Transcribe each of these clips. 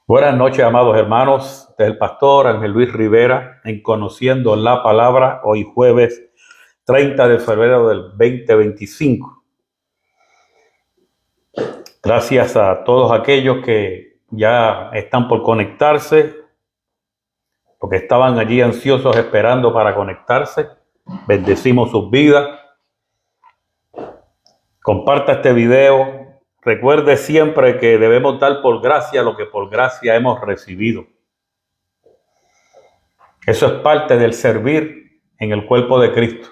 Buenas noches, amados hermanos. Este es el pastor Ángel Luis Rivera en Conociendo la Palabra, hoy jueves 30 de febrero del 2025. Gracias a todos aquellos que ya están por conectarse, porque estaban allí ansiosos esperando para conectarse. Bendecimos sus vidas. Comparta este video. Recuerde siempre que debemos dar por gracia lo que por gracia hemos recibido. Eso es parte del servir en el cuerpo de Cristo.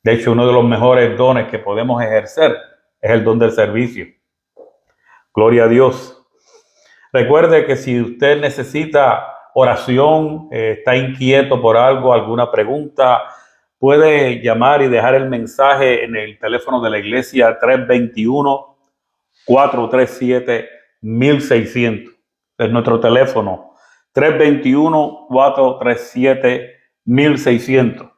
De hecho, uno de los mejores dones que podemos ejercer es el don del servicio. Gloria a Dios. Recuerde que si usted necesita oración, está inquieto por algo, alguna pregunta, puede llamar y dejar el mensaje en el teléfono de la iglesia 321-437-1600. Es nuestro teléfono, 321-437-1600.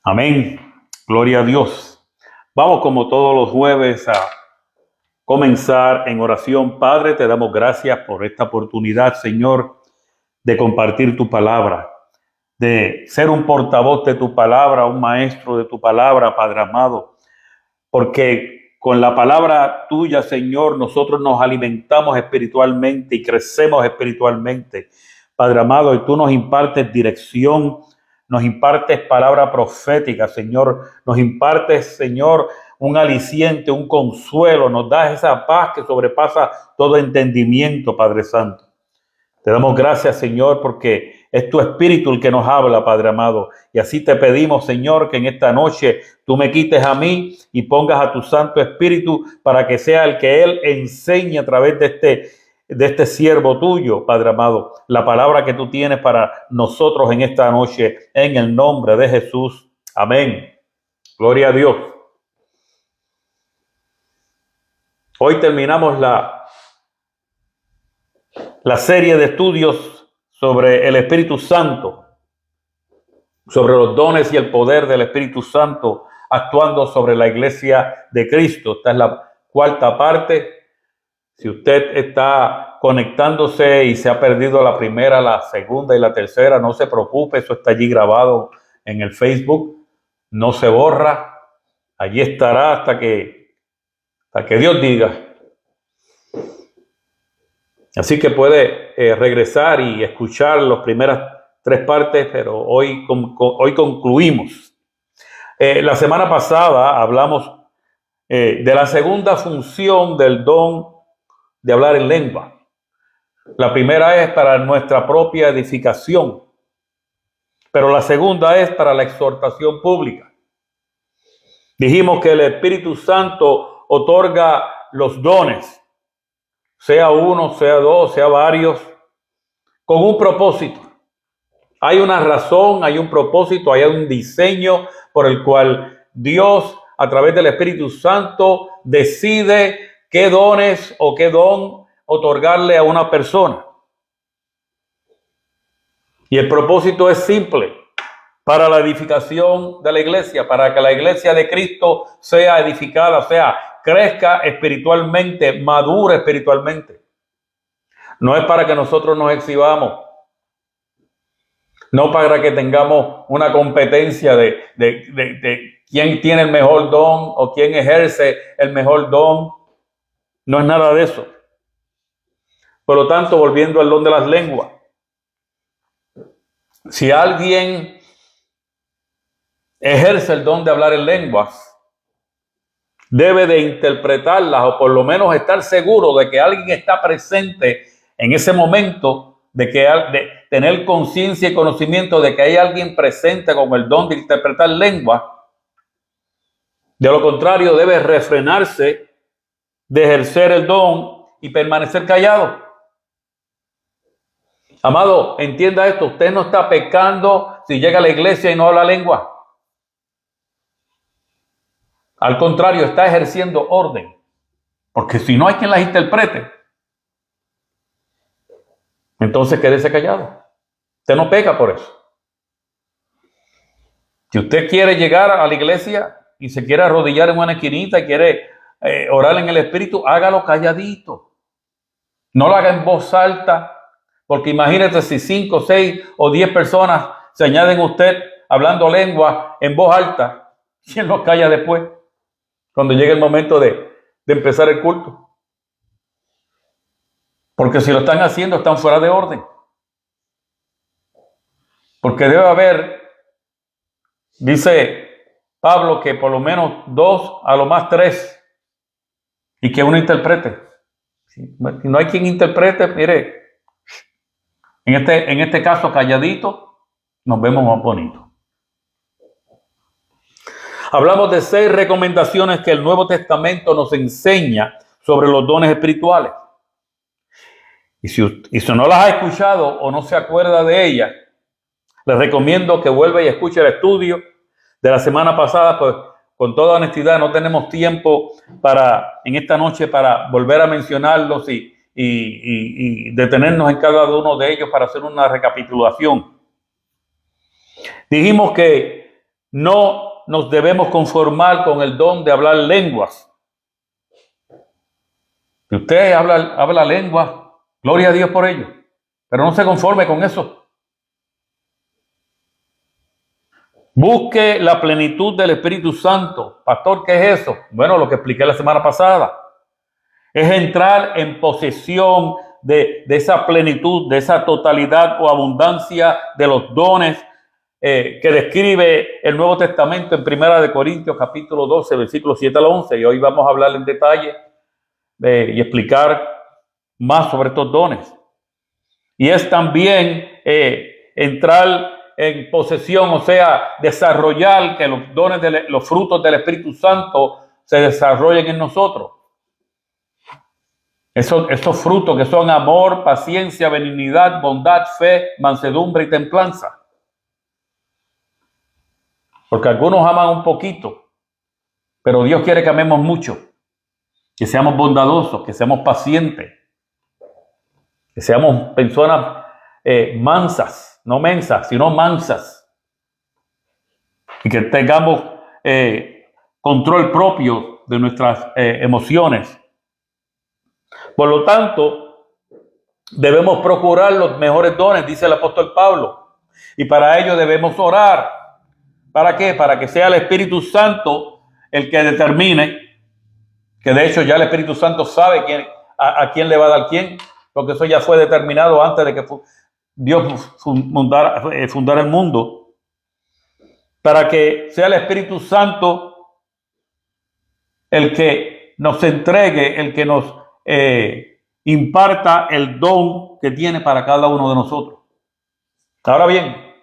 Amén. Gloria a Dios. Vamos como todos los jueves a comenzar en oración. Padre, te damos gracias por esta oportunidad, Señor, de compartir tu palabra, de ser un portavoz de tu palabra, un maestro de tu palabra, Padre amado, porque con la palabra tuya, Señor, nosotros nos alimentamos espiritualmente y crecemos espiritualmente, Padre amado, y tú nos impartes dirección, nos impartes palabra profética, Señor, nos impartes, Señor, un aliciente, un consuelo, nos das esa paz que sobrepasa todo entendimiento, Padre Santo. Te damos gracias, Señor, porque es tu Espíritu el que nos habla, Padre amado. Y así te pedimos, Señor, que en esta noche tú me quites a mí y pongas a tu Santo Espíritu para que sea el que Él enseñe a través de este siervo tuyo, Padre amado, la palabra que tú tienes para nosotros en esta noche, en el nombre de Jesús. Amén. Gloria a Dios. Hoy terminamos la serie de estudios sobre el Espíritu Santo, sobre los dones y el poder del Espíritu Santo actuando sobre la iglesia de Cristo. Esta es la cuarta parte. Si usted está conectándose y se ha perdido la primera, la segunda y la tercera, no se preocupe, eso está allí grabado en el Facebook, no se borra, allí estará hasta que Dios diga. Así que puede regresar y escuchar las primeras tres partes, pero hoy concluimos. La semana pasada hablamos de la segunda función del don de hablar en lengua. La primera es para nuestra propia edificación, pero la segunda es para la exhortación pública. Dijimos que el Espíritu Santo otorga los dones, sea uno, sea dos, sea varios, con un propósito. Hay una razón, hay un propósito, hay un diseño por el cual Dios, a través del Espíritu Santo, decide qué dones o qué don otorgarle a una persona. Y el propósito es simple: para la edificación de la iglesia, para que la iglesia de Cristo sea edificada, crezca espiritualmente, madure espiritualmente. No es para que nosotros nos exhibamos, no para que tengamos una competencia de quién tiene el mejor don o quién ejerce el mejor don. No es nada de eso. Por lo tanto, volviendo al don de las lenguas, si alguien ejerce el don de hablar en lenguas, debe de interpretarlas o por lo menos estar seguro de que alguien está presente en ese momento, de tener conciencia y conocimiento de que hay alguien presente con el don de interpretar lenguas. De lo contrario, debe refrenarse de ejercer el don y permanecer callado. Amado, entienda esto: usted no está pecando si llega a la iglesia y no habla lengua. Al contrario, está ejerciendo orden, porque si no hay quien las interprete, entonces quédese callado. Usted no peca por eso. Si usted quiere llegar a la iglesia y se quiere arrodillar en una esquinita y quiere orar en el Espíritu, hágalo calladito. No lo haga en voz alta, porque imagínate si 5, 6 o 10 personas se añaden a usted hablando lengua en voz alta. ¿Quién lo calla después? Cuando llegue el momento de empezar el culto. Porque si lo están haciendo, están fuera de orden. Porque debe haber, dice Pablo, que por lo menos 2, a lo más 3, y que uno interprete. Si no hay quien interprete, mire, en este caso calladito, nos vemos más bonitos. Hablamos de 6 recomendaciones que el Nuevo Testamento nos enseña sobre los dones espirituales. Y si no las ha escuchado o no se acuerda de ellas, les recomiendo que vuelva y escuche el estudio de la semana pasada, pues con toda honestidad no tenemos tiempo en esta noche para volver a mencionarlos y detenernos en cada uno de ellos para hacer una recapitulación. Dijimos que no nos debemos conformar con el don de hablar lenguas. Si usted habla lenguas, gloria a Dios por ello, pero no se conforme con eso. Busque la plenitud del Espíritu Santo. Pastor, ¿qué es eso? Bueno, lo que expliqué la semana pasada. Es entrar en posesión de esa plenitud, de esa totalidad o abundancia de los dones que describe el Nuevo Testamento en 1 Corintios capítulo 12, versículos 7 al 11. Y hoy vamos a hablar en detalle y explicar más sobre estos dones. Y es también entrar en posesión, o sea, desarrollar que los dones, los frutos del Espíritu Santo se desarrollen en nosotros. Esos frutos que son amor, paciencia, benignidad, bondad, fe, mansedumbre y templanza. Porque algunos aman un poquito, pero Dios quiere que amemos mucho, que seamos bondadosos, que seamos pacientes, que seamos personas mansas. No mensas, sino mansas. Y que tengamos control propio de nuestras emociones. Por lo tanto, debemos procurar los mejores dones, dice el apóstol Pablo. Y para ello debemos orar. ¿Para qué? Para que sea el Espíritu Santo el que determine, que de hecho ya el Espíritu Santo sabe a quién le va a dar quién, porque eso ya fue determinado antes de que Dios fundar el mundo, para que sea el Espíritu Santo el que nos entregue, el que nos imparta el don que tiene para cada uno de nosotros. Ahora bien,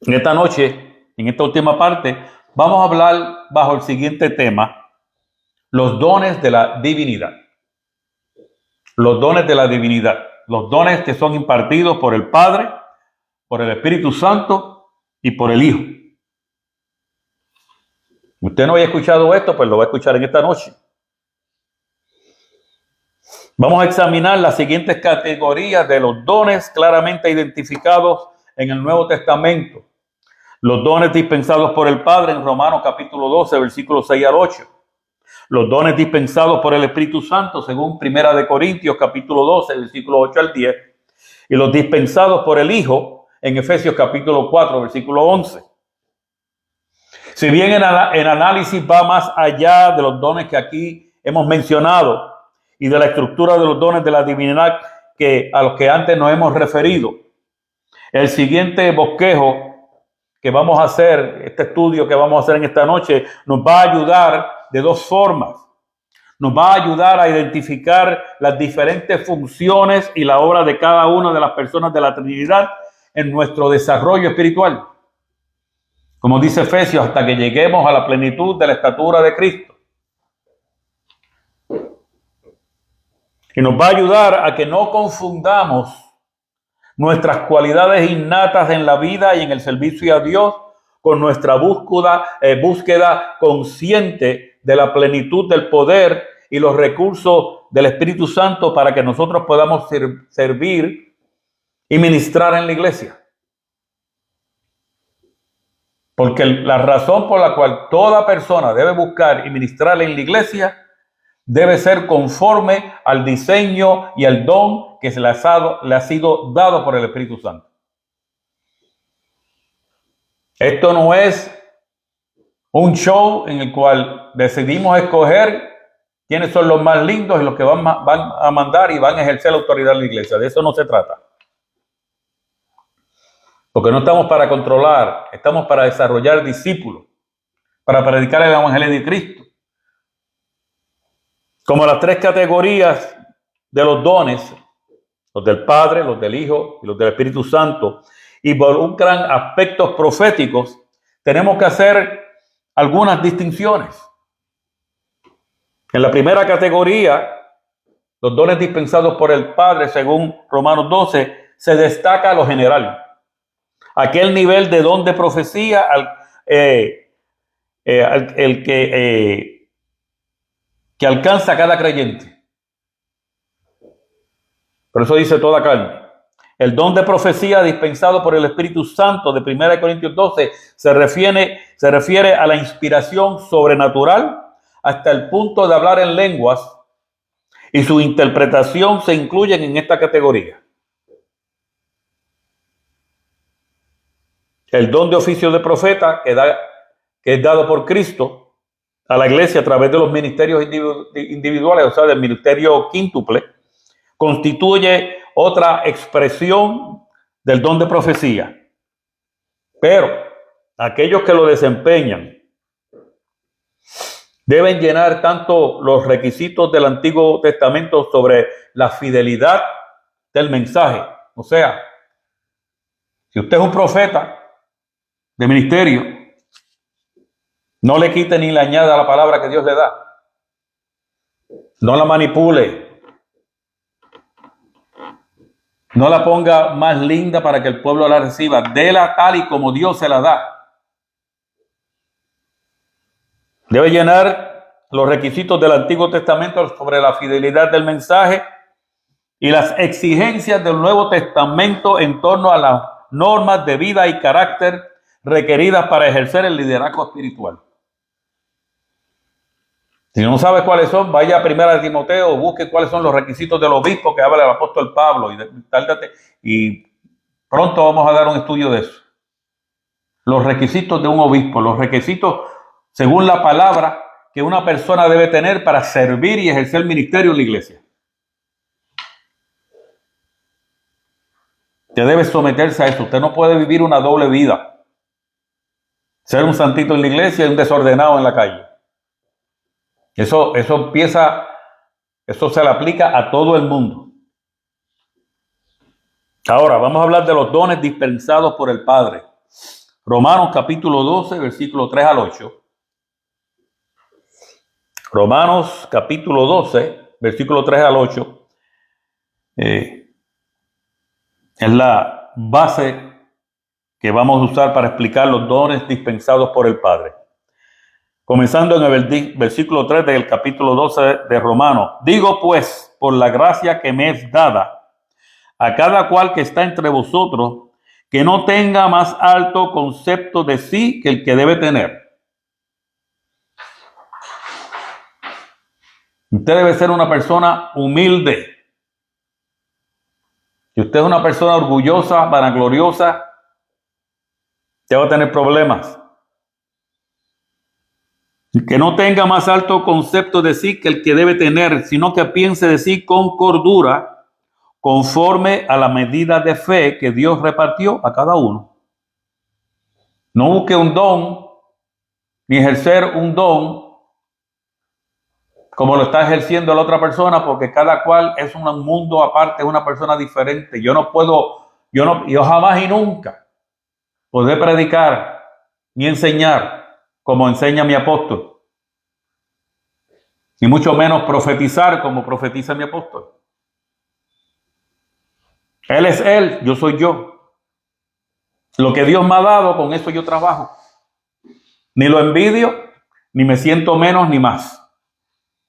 en esta noche, en esta última parte, vamos a hablar bajo el siguiente tema: los dones de la divinidad. Los dones de la divinidad. Los dones que son impartidos por el Padre, por el Espíritu Santo y por el Hijo. Usted no había escuchado esto, pues lo va a escuchar en esta noche. Vamos a examinar las siguientes categorías de los dones claramente identificados en el Nuevo Testamento. Los dones dispensados por el Padre en Romanos capítulo 12, versículos 6 al 8. Los dones dispensados por el Espíritu Santo, según 1 Corintios capítulo 12, versículo 8 al 10. Y los dispensados por el Hijo en Efesios capítulo 4, versículo 11. Si bien el análisis va más allá de los dones que aquí hemos mencionado y de la estructura de los dones de la divinidad a los que antes nos hemos referido, el siguiente bosquejo que vamos a hacer, este estudio que vamos a hacer en esta noche, nos va a ayudar de 2 formas. Nos va a ayudar a identificar las diferentes funciones y la obra de cada una de las personas de la Trinidad en nuestro desarrollo espiritual. Como dice Efesios, hasta que lleguemos a la plenitud de la estatura de Cristo. Y nos va a ayudar a que no confundamos nuestras cualidades innatas en la vida y en el servicio a Dios con nuestra búsqueda consciente de la plenitud del poder y los recursos del Espíritu Santo para que nosotros podamos servir y ministrar en la iglesia. Porque la razón por la cual toda persona debe buscar y ministrar en la iglesia debe ser conforme al diseño y al don que le ha sido dado por el Espíritu Santo. Esto no es un show en el cual decidimos escoger quiénes son los más lindos y los que van a mandar y van a ejercer la autoridad en la iglesia. De eso no se trata. Porque no estamos para controlar, estamos para desarrollar discípulos, para predicar el evangelio de Cristo. Como las tres categorías de los dones, los del Padre, los del Hijo y los del Espíritu Santo, involucran aspectos proféticos, tenemos que hacer algunas distinciones. En la primera categoría, los dones dispensados por el Padre, según Romanos 12, se destaca lo general. Aquel nivel de don de profecía que alcanza cada creyente. Por eso dice toda carne. El don de profecía dispensado por el Espíritu Santo de 1 Corintios 12 se refiere a la inspiración sobrenatural hasta el punto de hablar en lenguas, y su interpretación se incluyen en esta categoría. El don de oficio de profeta que es dado por Cristo a la iglesia a través de los ministerios individuales, o sea, del ministerio quíntuple, constituye otra expresión del don de profecía. Pero aquellos que lo desempeñan deben llenar tanto los requisitos del Antiguo Testamento sobre la fidelidad del mensaje. O sea, si usted es un profeta de ministerio, no le quite ni le añada la palabra que Dios le da. No la manipule. No la ponga más linda para que el pueblo la reciba. Déla tal y como Dios se la da. Debe llenar los requisitos del Antiguo Testamento sobre la fidelidad del mensaje y las exigencias del Nuevo Testamento en torno a las normas de vida y carácter requeridas para ejercer el liderazgo espiritual. Si no sabe cuáles son, vaya a 1 Timoteo, busque cuáles son los requisitos del obispo que habla el apóstol Pablo y pronto vamos a dar un estudio de eso. Los requisitos de un obispo, los requisitos según la palabra que una persona debe tener para servir y ejercer ministerio en la iglesia. Usted debe someterse a eso. Usted no puede vivir una doble vida. Ser un santito en la iglesia y un desordenado en la calle. Eso se le aplica a todo el mundo. Ahora, vamos a hablar de los dones dispensados por el Padre. Romanos capítulo 12, versículo 3 al 8. Romanos capítulo 12, versículo 3 al 8. Es la base que vamos a usar para explicar los dones dispensados por el Padre. Comenzando en el versículo 3 del capítulo 12 de Romanos. Digo pues, por la gracia que me es dada, a cada cual que está entre vosotros, que no tenga más alto concepto de sí que el que debe tener. Usted debe ser una persona humilde. Si usted es una persona orgullosa, vanagloriosa, usted va a tener problemas. Que no tenga más alto concepto de sí que el que debe tener, sino que piense de sí con cordura, conforme a la medida de fe que Dios repartió a cada uno. No busque un don, ni ejercer un don como lo está ejerciendo la otra persona, porque cada cual es un mundo aparte, es una persona diferente. Yo jamás y nunca podré predicar ni enseñar como enseña mi apóstol, ni mucho menos profetizar como profetiza mi apóstol. Él es él, yo soy yo. Lo que Dios me ha dado, con eso yo trabajo. Ni lo envidio, ni me siento menos ni más.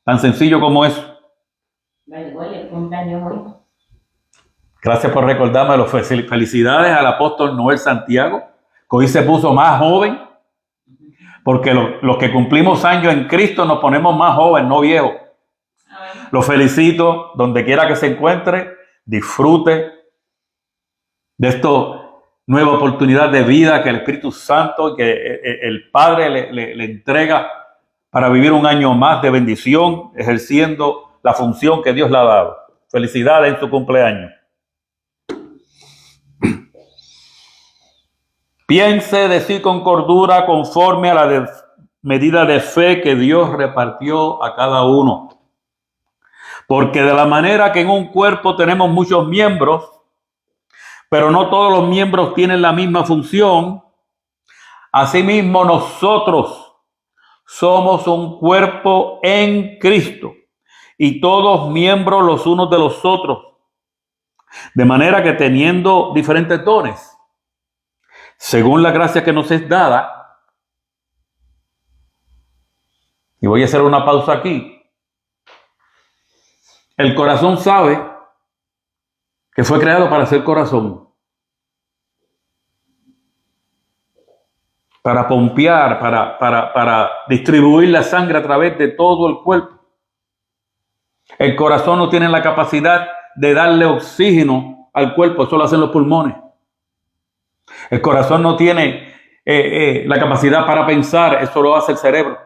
Tan sencillo como eso. Gracias por recordármelo. Felicidades al apóstol Noel Santiago, que hoy se puso más joven. Porque los que cumplimos años en Cristo nos ponemos más jóvenes, no viejos. Lo felicito, donde quiera que se encuentre, disfrute de esta nueva oportunidad de vida que el Espíritu Santo, que el Padre le entrega para vivir un año más de bendición, ejerciendo la función que Dios le ha dado. Felicidades en su cumpleaños. Piense de sí con cordura conforme a la medida de fe que Dios repartió a cada uno. Porque de la manera que en un cuerpo tenemos muchos miembros, pero no todos los miembros tienen la misma función, asimismo nosotros somos un cuerpo en Cristo y todos miembros los unos de los otros. De manera que teniendo diferentes dones, según la gracia que nos es dada, y voy a hacer una pausa aquí, el corazón sabe que fue creado para ser corazón, para pompear, para distribuir la sangre a través de todo el cuerpo. El corazón no tiene la capacidad de darle oxígeno al cuerpo, eso lo hacen los pulmones. El corazón no tiene la capacidad para pensar, eso lo hace el cerebro.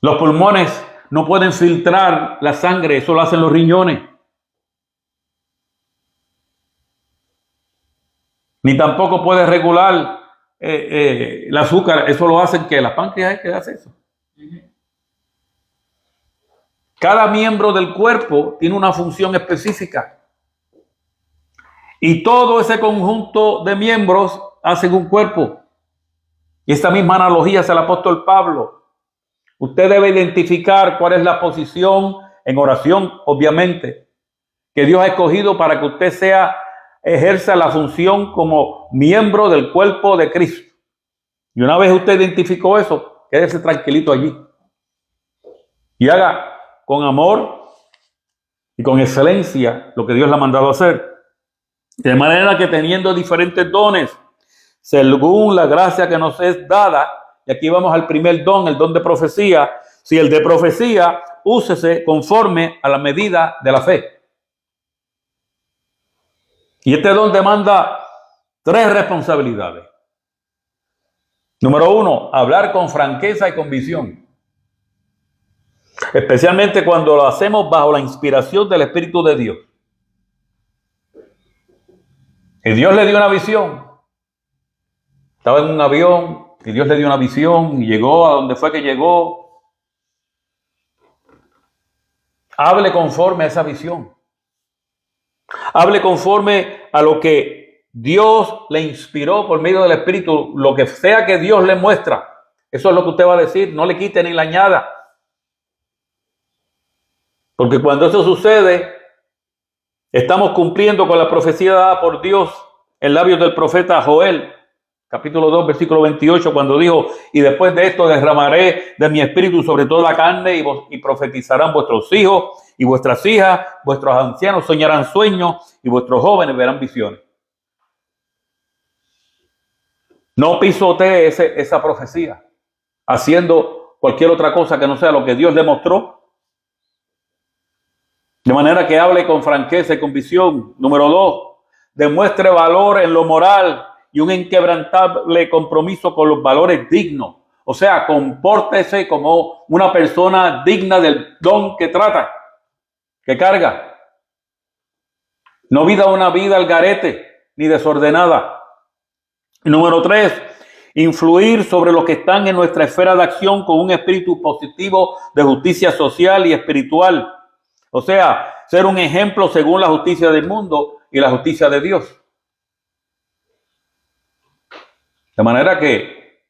Los pulmones no pueden filtrar la sangre, eso lo hacen los riñones. Ni tampoco puede regular el azúcar, eso lo hacen que la páncreas que hace eso. Cada miembro del cuerpo tiene una función específica. Y todo ese conjunto de miembros hacen un cuerpo. Y esta misma analogía hace el apóstol Pablo. Usted debe identificar cuál es la posición en oración, obviamente, que Dios ha escogido para que usted ejerza la función como miembro del cuerpo de Cristo. Y una vez usted identificó eso, quédese tranquilito allí. Y haga con amor y con excelencia lo que Dios le ha mandado a hacer. De manera que teniendo diferentes dones, según la gracia que nos es dada, y aquí vamos al primer don, el don de profecía. Si el de profecía, úsese conforme a la medida de la fe. Y este don demanda 3 responsabilidades. Número 1, hablar con franqueza y convicción. Especialmente cuando lo hacemos bajo la inspiración del Espíritu de Dios. Y Dios le dio una visión. Estaba en un avión y Dios le dio una visión y llegó a donde fue que llegó. Hable conforme a esa visión. Hable conforme a lo que Dios le inspiró por medio del Espíritu. Lo que sea que Dios le muestra. Eso es lo que usted va a decir. No le quite ni le añada. Porque cuando eso sucede, estamos cumpliendo con la profecía dada por Dios en labios del profeta Joel. Capítulo 2, versículo 28, cuando dijo, y después de esto derramaré de mi espíritu sobre toda la carne y profetizarán vuestros hijos y vuestras hijas, vuestros ancianos soñarán sueños y vuestros jóvenes verán visiones. No pisotee esa profecía haciendo cualquier otra cosa que no sea lo que Dios le mostró. De manera que hable con franqueza y con visión. Número 2, demuestre valor en lo moral y un inquebrantable compromiso con los valores dignos. O sea, compórtese como una persona digna del don que trata, que carga. No viva una vida al garete ni desordenada. Y número 3, influir sobre los que están en nuestra esfera de acción con un espíritu positivo de justicia social y espiritual. O sea, ser un ejemplo según la justicia del mundo y la justicia de Dios. De manera que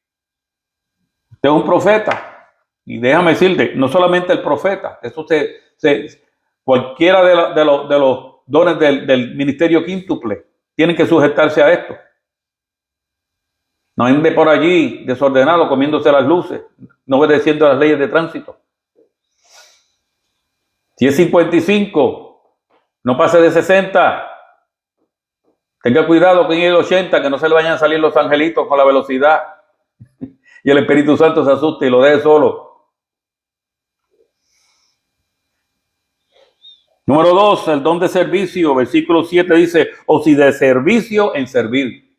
usted es un profeta. Y déjame decirte, no solamente el profeta, eso cualquiera de los dones del ministerio quíntuple tienen que sujetarse a esto. No ande por allí desordenado, comiéndose las luces, no obedeciendo las leyes de tránsito. Si es 55, no pase de 60. Tenga cuidado con el 80, que no se le vayan a salir los angelitos con la velocidad. Y el Espíritu Santo se asuste y lo deje solo. Número 2, el don de servicio. Versículo 7 dice, o si de servicio en servir.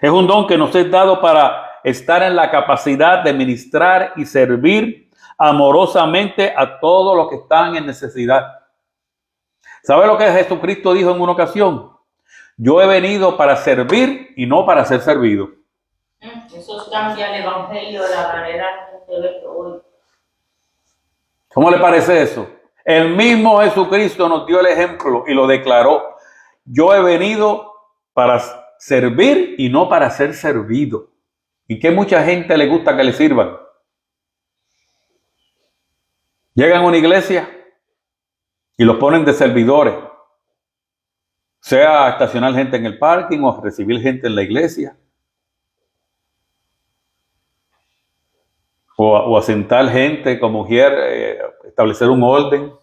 Es un don que nos es dado para estar en la capacidad de ministrar y servir amorosamente a todos los que están en necesidad. ¿Sabe lo que Jesucristo dijo en una ocasión? Yo he venido para servir y no para ser servido. Eso cambia el evangelio de la manera de verlo hoy. ¿Cómo le parece eso? El mismo Jesucristo nos dio el ejemplo y lo declaró. Yo he venido para servir y no para ser servido. ¿Y qué mucha gente le gusta que le sirvan? Llegan a una iglesia y los ponen de servidores. Sea estacionar gente en el parking o recibir gente en la iglesia. O asentar gente como mujer, establecer un orden.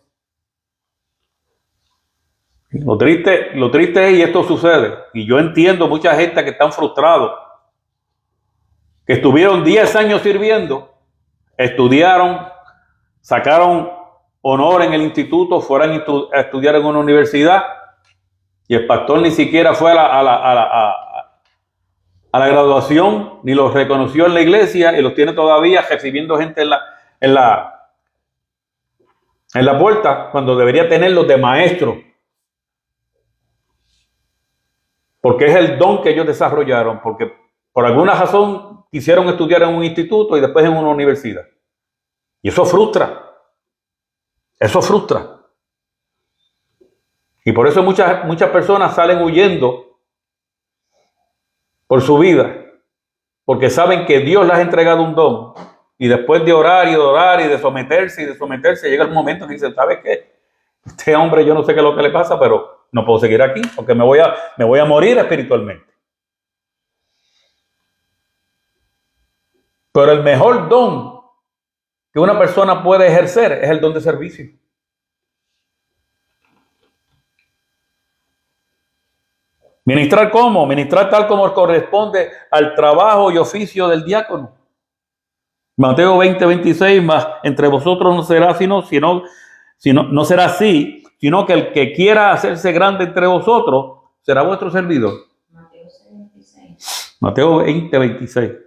Lo triste es, y esto sucede, y yo entiendo mucha gente que están frustrados, que estuvieron 10 años sirviendo, estudiaron, sacaron honor en el instituto, fueron a estudiar en una universidad, y el pastor ni siquiera fue a la graduación, ni los reconoció en la iglesia, y los tiene todavía recibiendo gente en la puerta, cuando debería tenerlos de maestro. Porque es el don que ellos desarrollaron, porque por alguna razón quisieron estudiar en un instituto y después en una universidad. Y eso frustra. Eso frustra. Y por eso muchas personas salen huyendo por su vida, porque saben que Dios les ha entregado un don. Y después de orar y de orar y de someterse, llega el momento que dicen, ¿sabes qué? Este hombre, yo no sé qué es lo que le pasa, pero no puedo seguir aquí, porque me voy a morir espiritualmente. Pero el mejor don que una persona puede ejercer es el don de servicio. ¿Ministrar cómo? Ministrar tal como corresponde al trabajo y oficio del diácono. Mateo 20:26, más entre vosotros no será no será así, sino que el que quiera hacerse grande entre vosotros será vuestro servidor. Mateo 6:26. Mateo 20:26.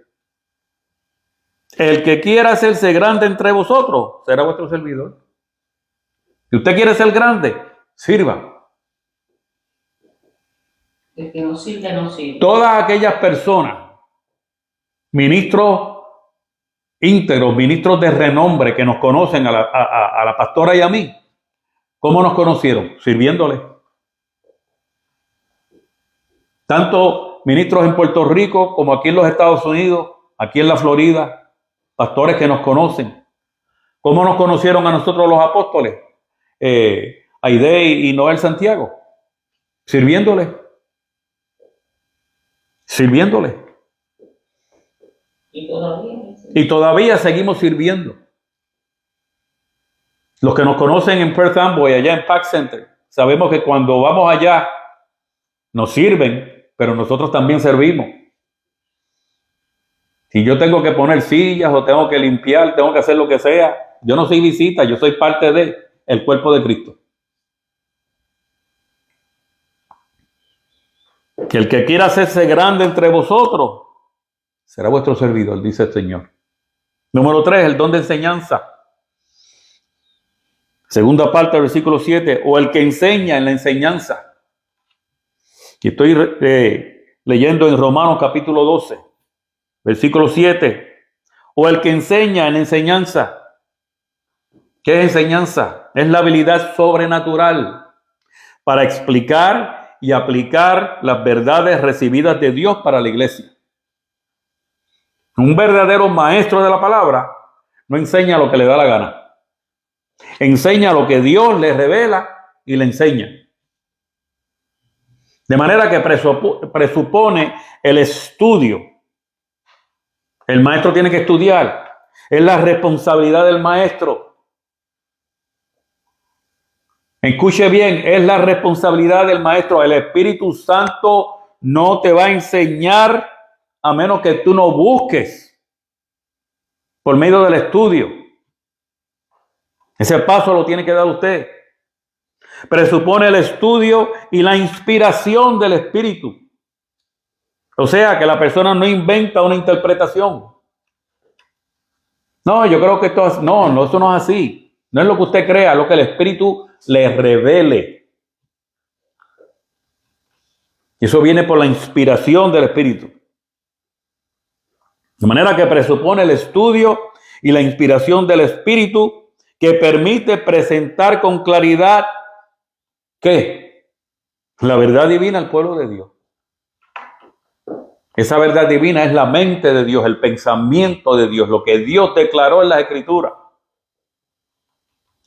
El que quiera hacerse grande entre vosotros será vuestro servidor. Si usted quiere ser grande, sirva. El que no sirve, no sirve. Todas aquellas personas, ministros íntegros, ministros de renombre que nos conocen a la pastora y a mí, ¿cómo nos conocieron? Sirviéndole. Tanto ministros en Puerto Rico como aquí en los Estados Unidos, aquí en la Florida, pastores que nos conocen. ¿Cómo nos conocieron a nosotros los apóstoles? Aide y Noel Santiago. Sirviéndole. Sirviéndole. Y todavía seguimos sirviendo. Los que nos conocen en Perth Amboy, allá en Pack Center, sabemos que cuando vamos allá nos sirven, pero nosotros también servimos. Si yo tengo que poner sillas o tengo que limpiar, tengo que hacer lo que sea, yo no soy visita, yo soy parte del cuerpo de Cristo. Que el que quiera hacerse grande entre vosotros será vuestro servidor, dice el Señor. Número 3, el don de enseñanza. Segunda parte del versículo 7, o el que enseña en la enseñanza. Y estoy leyendo en Romanos capítulo 12, versículo 7, o el que enseña en la enseñanza. ¿Qué es enseñanza? Es la habilidad sobrenatural para explicar y aplicar las verdades recibidas de Dios para la iglesia. Un verdadero maestro de la palabra no enseña lo que le da la gana. Enseña lo que Dios le revela y le enseña. De manera que presupone el estudio. El maestro tiene que estudiar. Es la responsabilidad del maestro. Escuche bien, es la responsabilidad del maestro. El Espíritu Santo no te va a enseñar a menos que tú no busques por medio del estudio. Ese paso lo tiene que dar usted. Presupone el estudio y la inspiración del Espíritu. O sea, que la persona no inventa una interpretación. No, yo creo que esto... No, eso no es así. No es lo que usted crea, es lo que el Espíritu le revele. Y eso viene por la inspiración del Espíritu. De manera que presupone el estudio y la inspiración del Espíritu que permite presentar con claridad ¿qué? La verdad divina al pueblo de Dios. Esa verdad divina es la mente de Dios, el pensamiento de Dios, lo que Dios declaró en las Escrituras.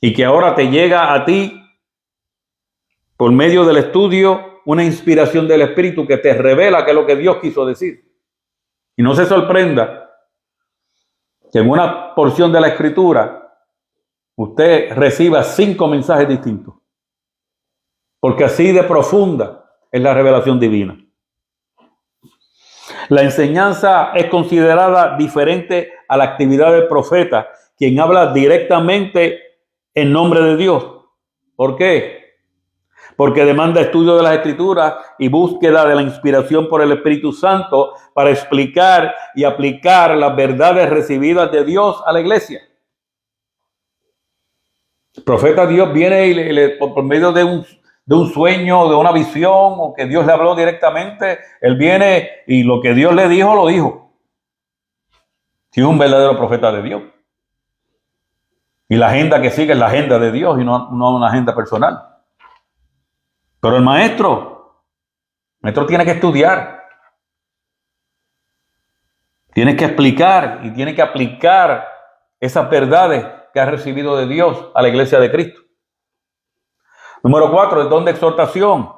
Y que ahora te llega a ti por medio del estudio una inspiración del Espíritu que te revela qué es lo que Dios quiso decir. Y no se sorprenda que en una porción de la Escritura usted reciba 5 mensajes distintos. Porque así de profunda es la revelación divina. La enseñanza es considerada diferente a la actividad del profeta, quien habla directamente en nombre de Dios. ¿Por qué? Porque demanda estudio de las Escrituras y búsqueda de la inspiración por el Espíritu Santo para explicar y aplicar las verdades recibidas de Dios a la iglesia. El profeta Dios viene y por medio de un sueño, de una visión, o que Dios le habló directamente, él viene y lo que Dios le dijo, lo dijo. Si es un verdadero profeta de Dios. Y la agenda que sigue es la agenda de Dios y no una agenda personal. Pero el maestro tiene que estudiar. Tiene que explicar y tiene que aplicar esas verdades que ha recibido de Dios a la iglesia de Cristo. Número 4, el don de exhortación.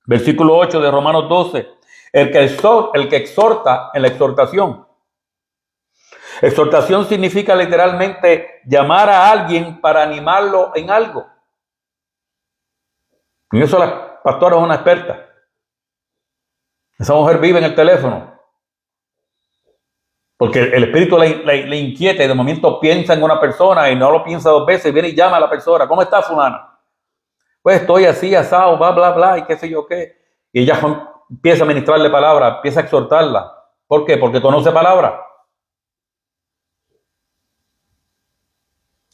Versículo 8 de Romanos 12. El que exhorta en la exhortación. Exhortación significa literalmente llamar a alguien para animarlo en algo. En eso la pastora es una experta. Esa mujer vive en el teléfono. Porque el espíritu le inquieta y de momento piensa en una persona y no lo piensa 2 veces. Viene y llama a la persona. ¿Cómo está fulana? Pues estoy así, asado, bla, bla, bla, y qué sé yo qué. Y ella empieza a ministrarle palabra, empieza a exhortarla. ¿Por qué? Porque conoce palabra.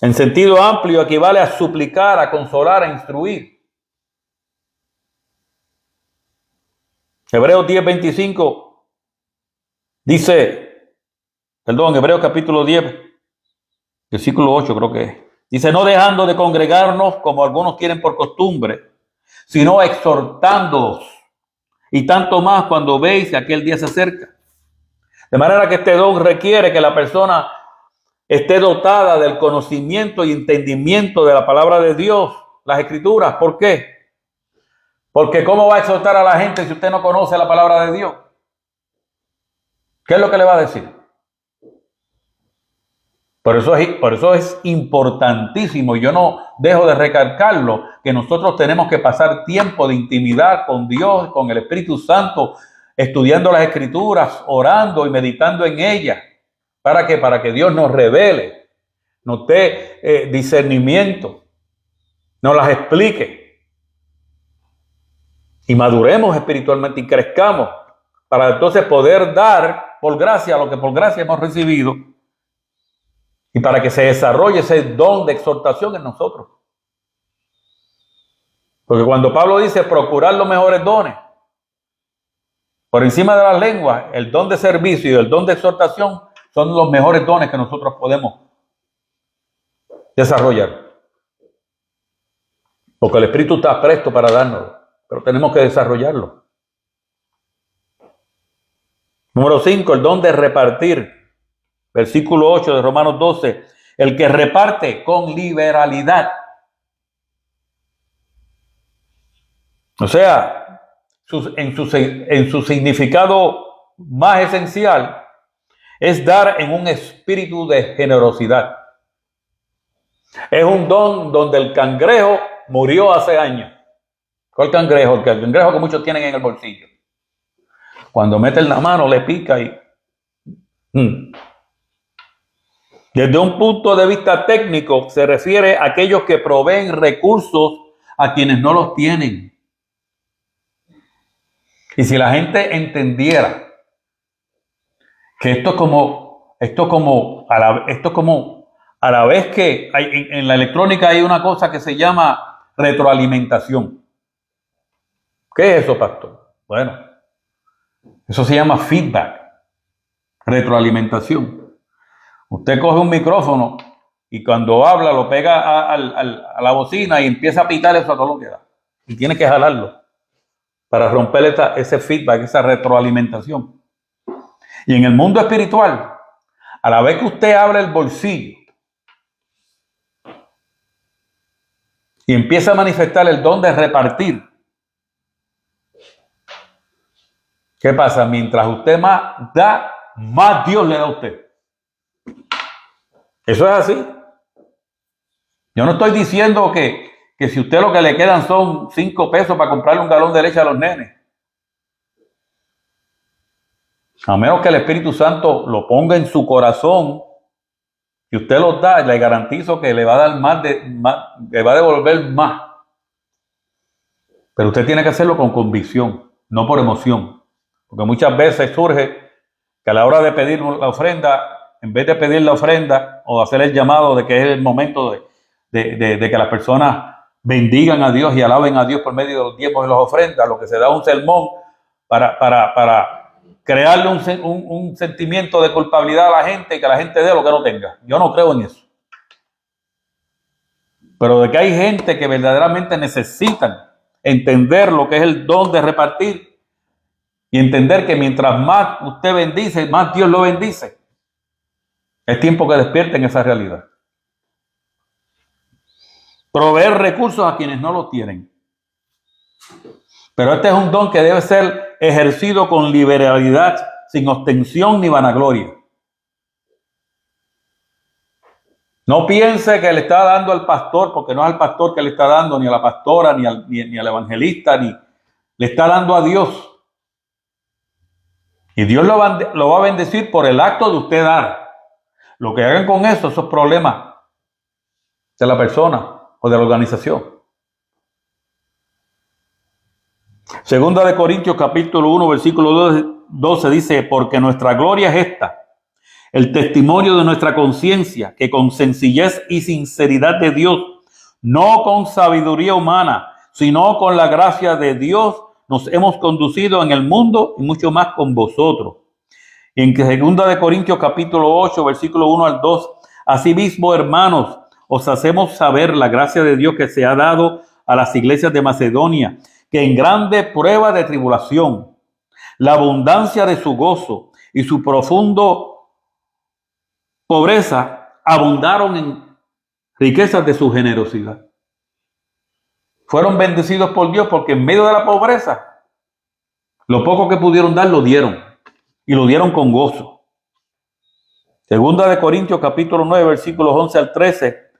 En sentido amplio equivale a suplicar, a consolar, a instruir. Hebreos 10:25 dice, Hebreos capítulo 10, versículo 8 creo que es. Dice, no dejando de congregarnos como algunos quieren por costumbre, sino exhortándoos, y tanto más cuando veis que aquel día se acerca. De manera que este don requiere que la persona esté dotada del conocimiento y entendimiento de la palabra de Dios, las Escrituras. ¿Por qué? Porque ¿cómo va a exhortar a la gente si usted no conoce la palabra de Dios? ¿Qué es lo que le va a decir? Por eso es importantísimo, y yo no dejo de recalcarlo, que nosotros tenemos que pasar tiempo de intimidad con Dios, con el Espíritu Santo, estudiando las Escrituras, orando y meditando en ellas. ¿Para qué? Para que Dios nos revele, nos dé discernimiento, nos las explique y maduremos espiritualmente y crezcamos para entonces poder dar por gracia lo que por gracia hemos recibido y para que se desarrolle ese don de exhortación en nosotros. Porque cuando Pablo dice procurar los mejores dones, por encima de las lenguas, el don de servicio y el don de exhortación son los mejores dones que nosotros podemos desarrollar. Porque el Espíritu está presto para dárnoslo, pero tenemos que desarrollarlo. Número 5, el don de repartir. Versículo 8 de Romanos 12. El que reparte con liberalidad. O sea, en su significado más esencial, es dar en un espíritu de generosidad. Es un don donde el cangrejo murió hace años. ¿Cuál cangrejo? El cangrejo que muchos tienen en el bolsillo. Cuando meten la mano le pica y... Desde un punto de vista técnico, se refiere a aquellos que proveen recursos a quienes no los tienen. Y si la gente entendiera que esto es como a la vez que en la electrónica hay una cosa que se llama retroalimentación. ¿Qué es eso, pastor? Bueno, eso se llama feedback, retroalimentación. Usted coge un micrófono y cuando habla lo pega a la bocina y empieza a pitar eso a todo lo que da. Y tiene que jalarlo para romper ese feedback, esa retroalimentación. Y en el mundo espiritual, a la vez que usted abre el bolsillo y empieza a manifestar el don de repartir, ¿qué pasa? Mientras usted más da, más Dios le da a usted. Eso es así. Yo no estoy diciendo que si usted lo que le quedan son 5 pesos para comprarle un galón de leche a los nenes. A menos que el Espíritu Santo lo ponga en su corazón y usted los da, le garantizo que le va a dar más, le va a devolver más. Pero usted tiene que hacerlo con convicción, no por emoción. Porque muchas veces surge que a la hora de pedir la ofrenda, en vez de pedir la ofrenda o hacer el llamado de que es el momento de que las personas bendigan a Dios y alaben a Dios por medio de los diezmos y las ofrendas, lo que se da un sermón para crearle un sentimiento de culpabilidad a la gente y que la gente dé lo que no tenga. Yo no creo en eso. Pero de que hay gente que verdaderamente necesitan entender lo que es el don de repartir y entender que mientras más usted bendice, más Dios lo bendice. Es tiempo que despierten esa realidad. Proveer recursos a quienes no los tienen. Pero este es un don que debe ser ejercido con liberalidad, sin ostensión ni vanagloria. No piense que le está dando al pastor, porque no es al pastor que le está dando, ni a la pastora, ni al evangelista, ni le está dando a Dios. Y Dios lo va a bendecir por el acto de usted dar. Lo que hagan con eso, esos problemas de la persona o de la organización. Segunda de Corintios capítulo 1 versículo 12 dice: porque nuestra gloria es esta, el testimonio de nuestra conciencia, que con sencillez y sinceridad de Dios, no con sabiduría humana, sino con la gracia de Dios, nos hemos conducido en el mundo y mucho más con vosotros. En segunda de Corintios capítulo 8 versículo 1 al 2, asimismo, hermanos, os hacemos saber la gracia de Dios que se ha dado a las iglesias de Macedonia, que en grande prueba de tribulación, la abundancia de su gozo y su profundo pobreza abundaron en riquezas de su generosidad. Fueron bendecidos por Dios porque en medio de la pobreza, lo poco que pudieron dar lo dieron y lo dieron con gozo. Segunda de Corintios capítulo 9 versículos 11 al 13,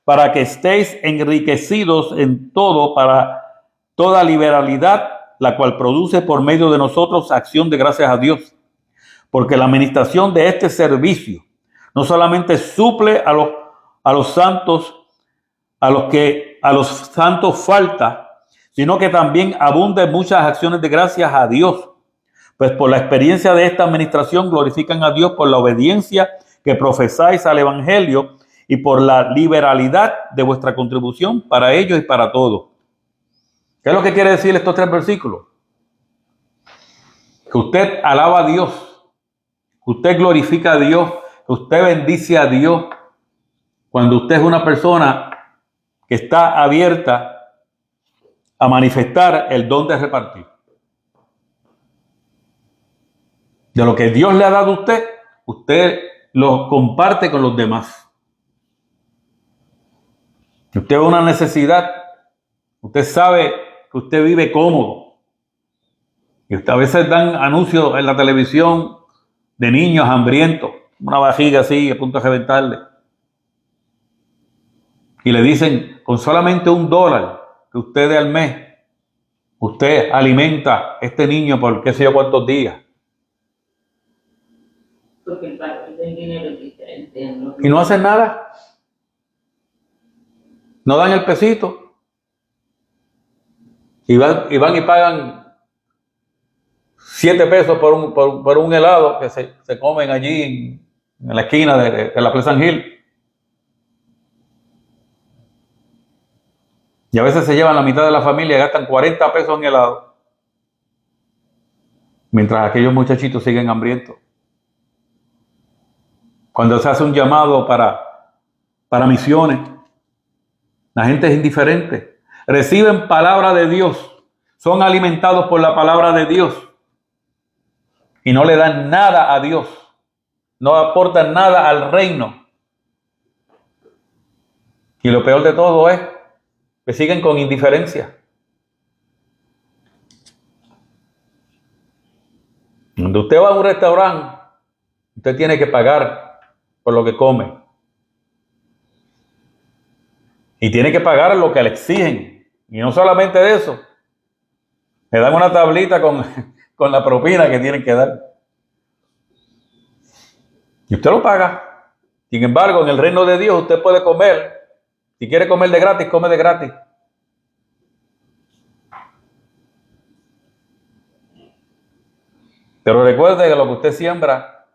para que estéis enriquecidos en todo para toda liberalidad, la cual produce por medio de nosotros acción de gracias a Dios. Porque la administración de este servicio no solamente suple a los santos, a los santos falta, sino que también abunda en muchas acciones de gracias a Dios. Pues por la experiencia de esta administración glorifican a Dios por la obediencia que profesáis al Evangelio y por la liberalidad de vuestra contribución para ellos y para todos. ¿Qué es lo que quiere decir estos 3 versículos? Que usted alaba a Dios, que usted glorifica a Dios, que usted bendice a Dios cuando usted es una persona que está abierta a manifestar el don de repartir. De lo que Dios le ha dado a usted, usted lo comparte con los demás. Si usted ve una necesidad, usted sabe que usted vive cómodo. Y usted a veces dan anuncios en la televisión de niños hambrientos, una vajiga así a punto de reventarle. Y le dicen, con solamente $1 que usted dé al mes, usted alimenta a este niño por qué sé yo cuántos días. Porque el valor del dinero es diferente. Y no hacen nada. No dan el pesito. Y van y pagan 7 pesos por un helado que se comen allí en la esquina de la Pleasant Hill. Y a veces se llevan la mitad de la familia y gastan 40 pesos en helado. Mientras aquellos muchachitos siguen hambrientos. Cuando se hace un llamado para misiones, la gente es indiferente. Reciben palabra de Dios. Son alimentados por la palabra de Dios. Y no le dan nada a Dios. No aportan nada al reino. Y lo peor de todo es que siguen con indiferencia. Cuando usted va a un restaurante, usted tiene que pagar por lo que come. Y tiene que pagar lo que le exigen. Y no solamente eso. Le dan una tablita con la propina que tienen que dar. Y usted lo paga. Sin embargo, en el reino de Dios usted puede comer. Si quiere comer de gratis, come de gratis. Pero recuerde que lo que usted siembra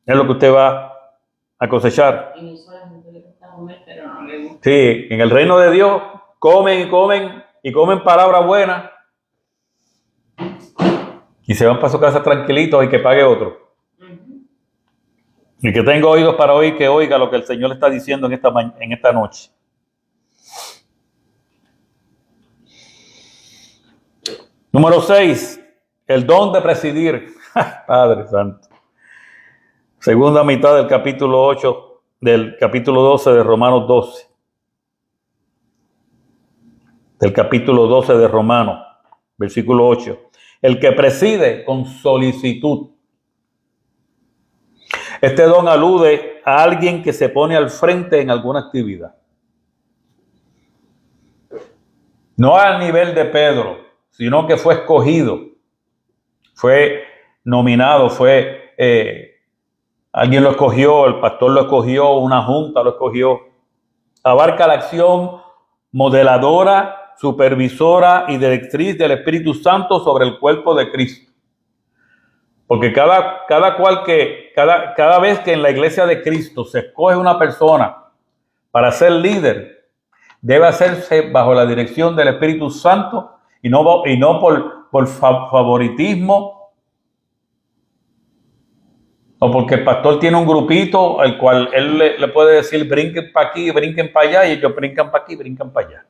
es lo que usted va a cosechar. Y eso a la gente le gusta comer, pero no le gusta. Sí, en el reino de Dios comen y comen y comen palabras buenas y se van para su casa tranquilitos y que pague otro. Y que tenga oídos para oír, que oiga lo que el Señor le está diciendo en esta noche. Número 6, el don de presidir. Padre Santo. Segunda mitad del capítulo 8, del capítulo 12 de Romanos 12. Del capítulo 12 de Romanos, versículo 8. El que preside con solicitud. Este don alude a alguien que se pone al frente en alguna actividad. No al nivel de Pedro, sino que fue escogido, fue nominado, alguien lo escogió, el pastor lo escogió, una junta lo escogió. Abarca la acción modeladora, supervisora y directriz del Espíritu Santo sobre el cuerpo de Cristo. Porque cada vez que en la iglesia de Cristo se escoge una persona para ser líder, debe hacerse bajo la dirección del Espíritu Santo y no por favoritismo o porque el pastor tiene un grupito al cual él le puede decir brinquen para aquí, brinquen para allá y ellos brincan para aquí, brincan para allá.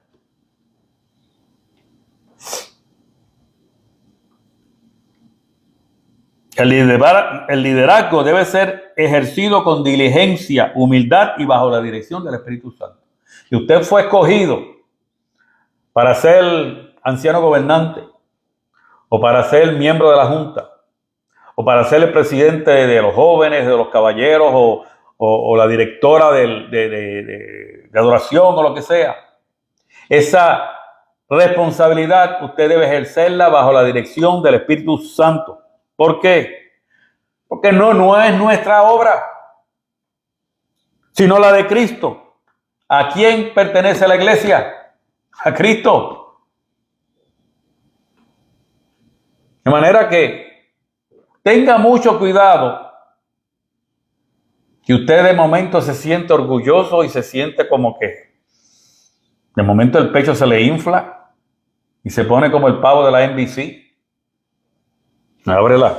El liderazgo debe ser ejercido con diligencia, humildad y bajo la dirección del Espíritu Santo. Si usted fue escogido para ser anciano gobernante, o para ser miembro de la junta, o para ser el presidente de los jóvenes, de los caballeros, o la directora de adoración, o lo que sea, esa responsabilidad usted debe ejercerla bajo la dirección del Espíritu Santo. ¿Por qué? Porque no es nuestra obra, sino la de Cristo. ¿A quién pertenece la iglesia? A Cristo. De manera que tenga mucho cuidado que usted de momento se siente orgulloso y se siente como que de momento el pecho se le infla y se pone como el pavo de la NBC. Ábrela.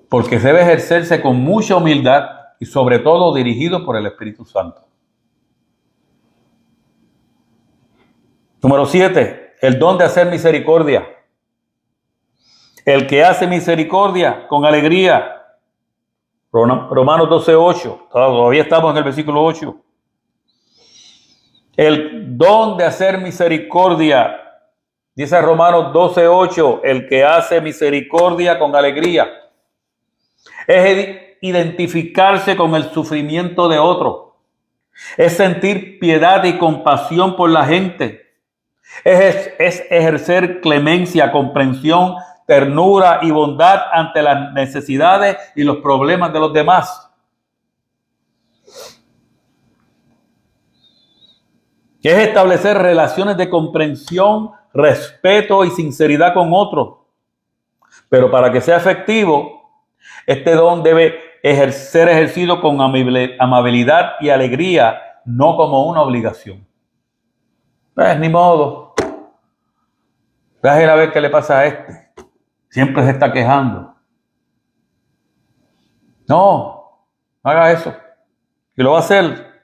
Porque debe ejercerse con mucha humildad y sobre todo dirigido por el Espíritu Santo. Número 7, el don de hacer misericordia. El que hace misericordia con alegría. Romanos 12:8. Todavía estamos en el versículo 8. El don de hacer misericordia. Dice Romanos 12:8, el que hace misericordia con alegría. Es identificarse con el sufrimiento de otro. Es sentir piedad y compasión por la gente. Es ejercer clemencia, comprensión, ternura y bondad ante las necesidades y los problemas de los demás. Que es establecer relaciones de comprensión, respeto y sinceridad con otros. Pero para que sea efectivo, este don debe ser ejercido con amabilidad y alegría, no como una obligación. Pues ni modo. Déjale a ver qué le pasa a este. Siempre se está quejando. No haga eso. Y lo va a hacer.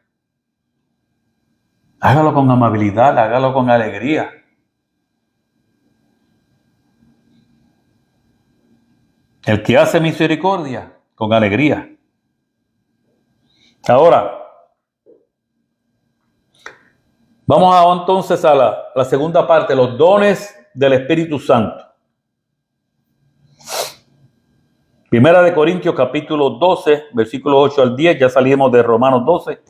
Hágalo con amabilidad, hágalo con alegría. El que hace misericordia, con alegría. Ahora, vamos entonces a la segunda parte, los dones del Espíritu Santo. Primera de Corintios capítulo 12, versículos 8 al 10, ya salimos de Romanos 12.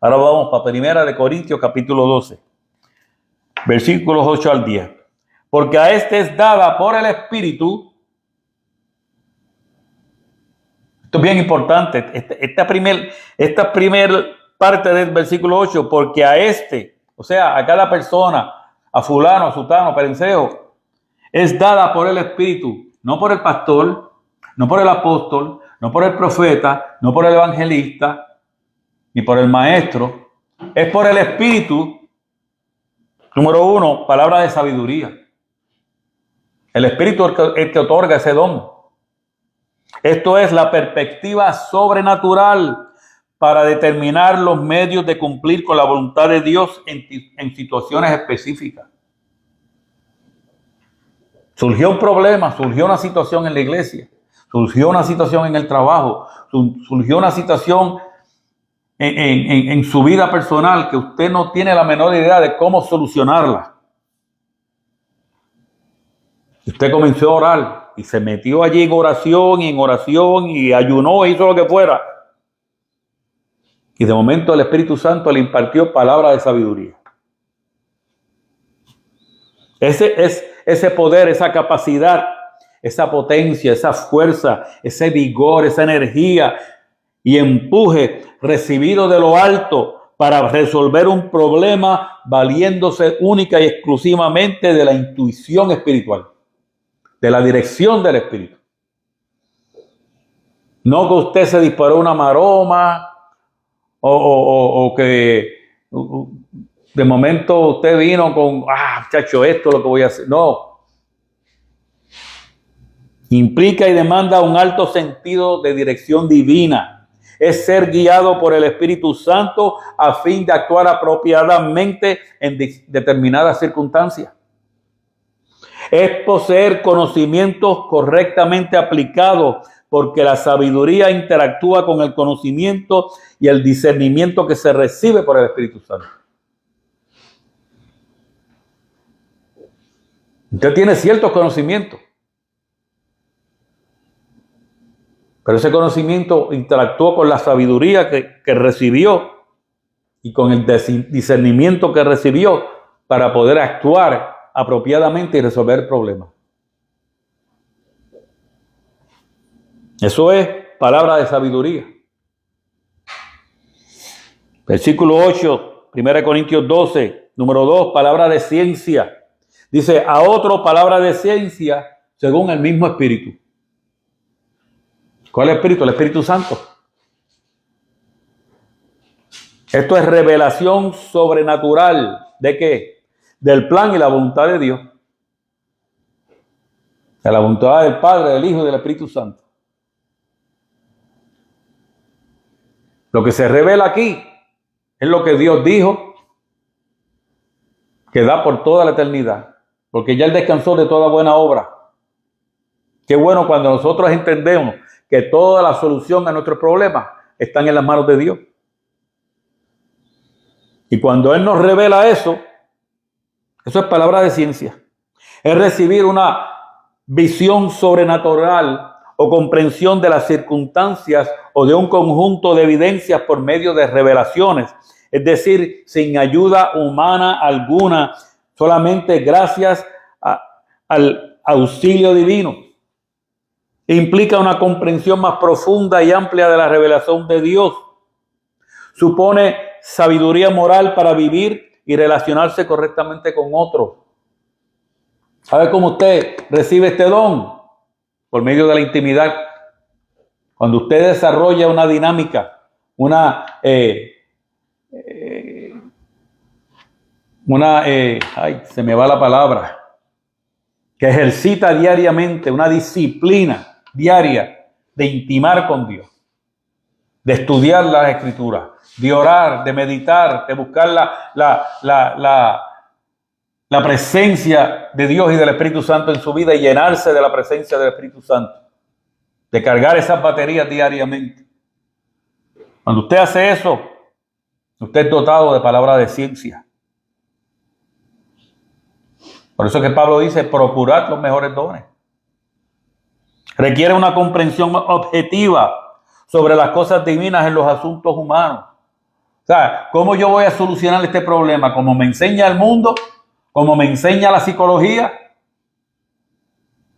Ahora vamos para Primera de Corintios capítulo 12, versículos 8 al 10. Porque a este es dada por el Espíritu. Esto es bien importante. Esta primer parte del versículo 8, porque a este, o sea, a cada persona, a fulano, a sutano, a perencejo, es dada por el Espíritu, no por el pastor, no por el apóstol, no por el profeta, no por el evangelista, ni por el maestro, es por el Espíritu. Número 1, palabra de sabiduría. El Espíritu es el que otorga ese don. Esto es la perspectiva sobrenatural para determinar los medios de cumplir con la voluntad de Dios en situaciones específicas. Surgió un problema, surgió una situación en la iglesia, surgió una situación en el trabajo, surgió una situación en su vida personal que usted no tiene la menor idea de cómo solucionarla. Usted comenzó a orar y se metió allí en oración y ayunó e hizo lo que fuera. Y de momento el Espíritu Santo le impartió palabra de sabiduría. Ese poder, esa capacidad, esa potencia, esa fuerza, ese vigor, esa energía y empuje recibido de lo alto para resolver un problema valiéndose única y exclusivamente de la intuición espiritual, de la dirección del Espíritu. No que usted se disparó una maroma o que de momento usted vino con, muchacho, esto es lo que voy a hacer. No. Implica y demanda un alto sentido de dirección divina. Es ser guiado por el Espíritu Santo a fin de actuar apropiadamente en determinadas circunstancias. Es poseer conocimientos correctamente aplicados, porque la sabiduría interactúa con el conocimiento y el discernimiento que se recibe por el Espíritu Santo. Usted tiene ciertos conocimientos, pero ese conocimiento interactuó con la sabiduría que recibió y con el discernimiento que recibió para poder actuar apropiadamente y resolver problemas. Eso es palabra de sabiduría. Versículo 8, 1 Corintios 12, número 2, palabra de ciencia. Dice, a otro palabra de ciencia según el mismo Espíritu. ¿Cuál Espíritu? El Espíritu Santo. Esto es revelación sobrenatural. ¿De qué? Del plan y la voluntad de Dios. De la voluntad del Padre, del Hijo y del Espíritu Santo. Lo que se revela aquí es lo que Dios dijo que da por toda la eternidad. Porque ya Él descansó de toda buena obra. Qué bueno cuando nosotros entendemos que toda la solución a nuestros problemas están en las manos de Dios. Y cuando Él nos revela eso es palabra de ciencia. Es recibir una visión sobrenatural o comprensión de las circunstancias o de un conjunto de evidencias por medio de revelaciones. Es decir, sin ayuda humana alguna, solamente gracias a auxilio divino. Implica una comprensión más profunda y amplia de la revelación de Dios. Supone sabiduría moral para vivir y relacionarse correctamente con otros. ¿Sabe cómo usted recibe este don? Por medio de la intimidad. Cuando usted desarrolla una dinámica, se me va la palabra, que ejercita diariamente una disciplina diaria de intimar con Dios, de estudiar las Escrituras, de orar, de meditar, de buscar la presencia de Dios y del Espíritu Santo en su vida y llenarse de la presencia del Espíritu Santo, de cargar esas baterías diariamente. Cuando usted hace eso, usted es dotado de palabra de ciencia. Por eso que Pablo dice, procurad los mejores dones. Requiere una comprensión objetiva sobre las cosas divinas en los asuntos humanos. O sea, ¿cómo yo voy a solucionar este problema? ¿Cómo me enseña el mundo? ¿Cómo me enseña la psicología?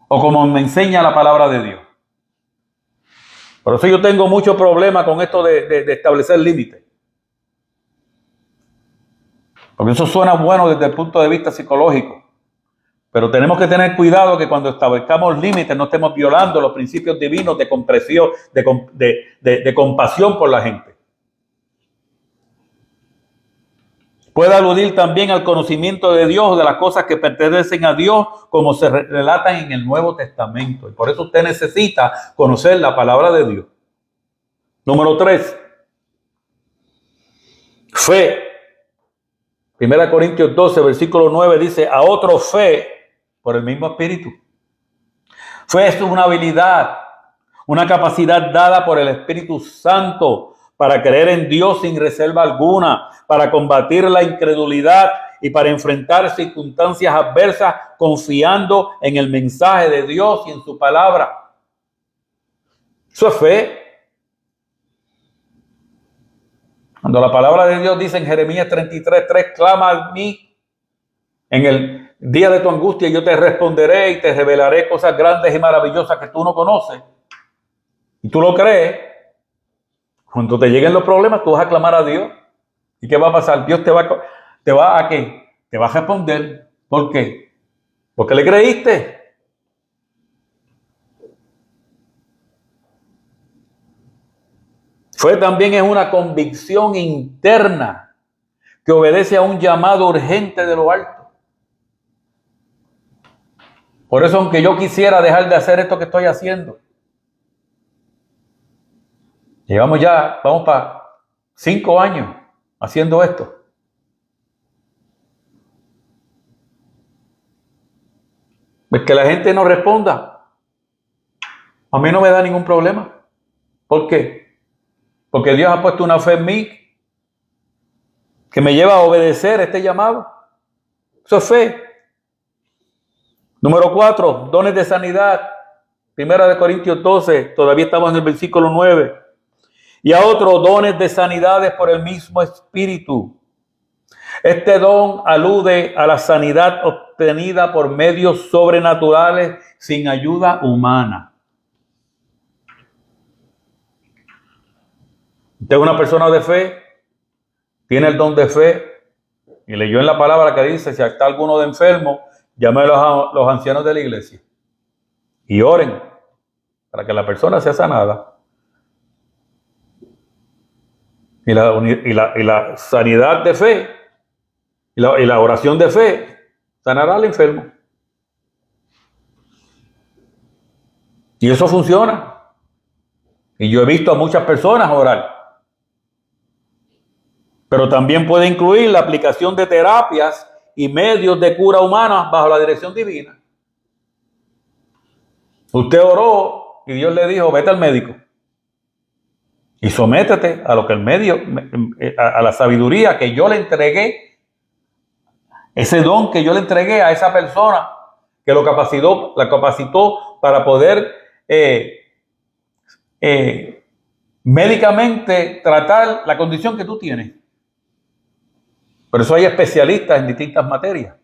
¿O como me enseña la palabra de Dios? Por eso yo tengo mucho problema con esto de establecer límites. Porque eso suena bueno desde el punto de vista psicológico. Pero tenemos que tener cuidado que cuando establezcamos límites no estemos violando los principios divinos de comprensión, de compasión por la gente. Puede aludir también al conocimiento de Dios, de las cosas que pertenecen a Dios, como se relatan en el Nuevo Testamento. Y por eso usted necesita conocer la palabra de Dios. Número 3. Fe. 1 Corintios 12, versículo 9 dice, a otro fe por el mismo Espíritu. Fe es una habilidad, una capacidad dada por el Espíritu Santo para creer en Dios sin reserva alguna, para combatir la incredulidad y para enfrentar circunstancias adversas confiando en el mensaje de Dios y en su palabra. Eso es fe. Cuando la palabra de Dios dice en Jeremías 33:3, clama a mí en el día de tu angustia y yo te responderé y te revelaré cosas grandes y maravillosas que tú no conoces. Y tú lo crees. Cuando te lleguen los problemas, tú vas a clamar a Dios. ¿Y qué va a pasar? Dios te va a ¿qué? Te va a responder. ¿Por qué? Porque le creíste. Fe también es una convicción interna que obedece a un llamado urgente de lo alto. Por eso, aunque yo quisiera dejar de hacer esto que estoy haciendo, vamos para 5 años haciendo esto. Es que la gente no responda. A mí no me da ningún problema. ¿Por qué? Porque Dios ha puesto una fe en mí que me lleva a obedecer este llamado. Eso es fe. Número 4, dones de sanidad. 1 Corintios 12, todavía estamos en el versículo 9. Y a otros dones de sanidades por el mismo Espíritu. Este don alude a la sanidad obtenida por medios sobrenaturales sin ayuda humana. Usted es una persona de fe, tiene el don de fe y leyó en la palabra que dice, si está alguno de enfermo, llame a los ancianos de la iglesia y oren para que la persona sea sanada. Y la sanidad de fe y la oración de fe sanará al enfermo. Y eso funciona. Y yo he visto a muchas personas orar. Pero también puede incluir la aplicación de terapias y medios de cura humana bajo la dirección divina. Usted oró y Dios le dijo, vete al médico y sométete a lo que a la sabiduría que yo le entregué, ese don que yo le entregué a esa persona que la capacitó para poder médicamente tratar la condición que tú tienes. Por eso hay especialistas en distintas materias.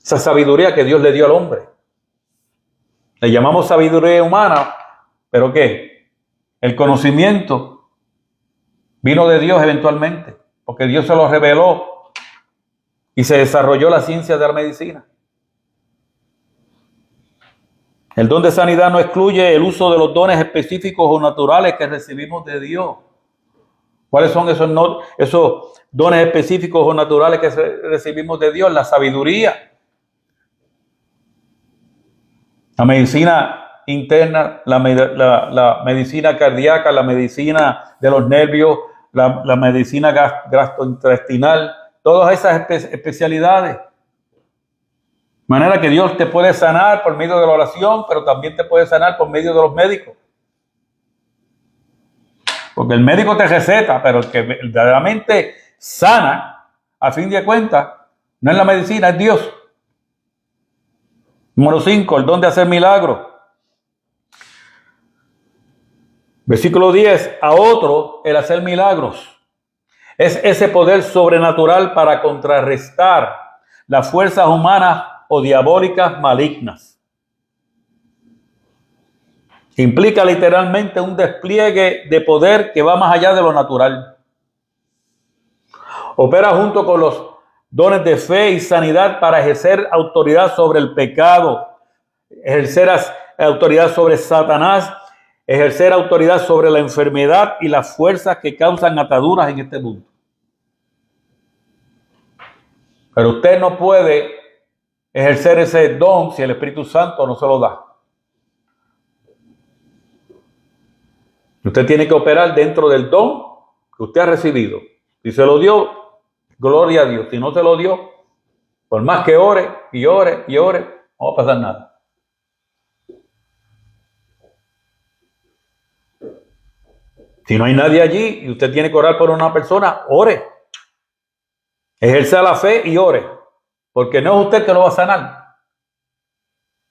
Esa sabiduría que Dios le dio al hombre. Le llamamos sabiduría humana, pero ¿qué? El conocimiento vino de Dios eventualmente, porque Dios se lo reveló y se desarrolló la ciencia de la medicina. El don de sanidad no excluye el uso de los dones específicos o naturales que recibimos de Dios. ¿Cuáles son esos dones específicos o naturales que recibimos de Dios? La sabiduría, la medicina interna, la medicina cardíaca, la medicina de los nervios, la medicina gastrointestinal, todas esas especialidades. De manera que Dios te puede sanar por medio de la oración, pero también te puede sanar por medio de los médicos. Porque el médico te receta, pero el que verdaderamente sana, a fin de cuentas, no es la medicina, es Dios. Número 5, el don de hacer milagros. Versículo 10, a otro el hacer milagros. Es ese poder sobrenatural para contrarrestar las fuerzas humanas o diabólicas malignas. Implica literalmente un despliegue de poder que va más allá de lo natural. Opera junto con los dones de fe y sanidad para ejercer autoridad sobre el pecado, ejercer autoridad sobre Satanás, ejercer autoridad sobre la enfermedad y las fuerzas que causan ataduras en este mundo. Pero usted no puede ejercer ese don si el Espíritu Santo no se lo da. Usted tiene que operar dentro del don que usted ha recibido. Si se lo dio, gloria a Dios. Si no se lo dio, por más que ore y ore y ore, no va a pasar nada. Si no hay nadie allí y usted tiene que orar por una persona, ore. Ejerza la fe y ore. Porque no es usted que lo va a sanar.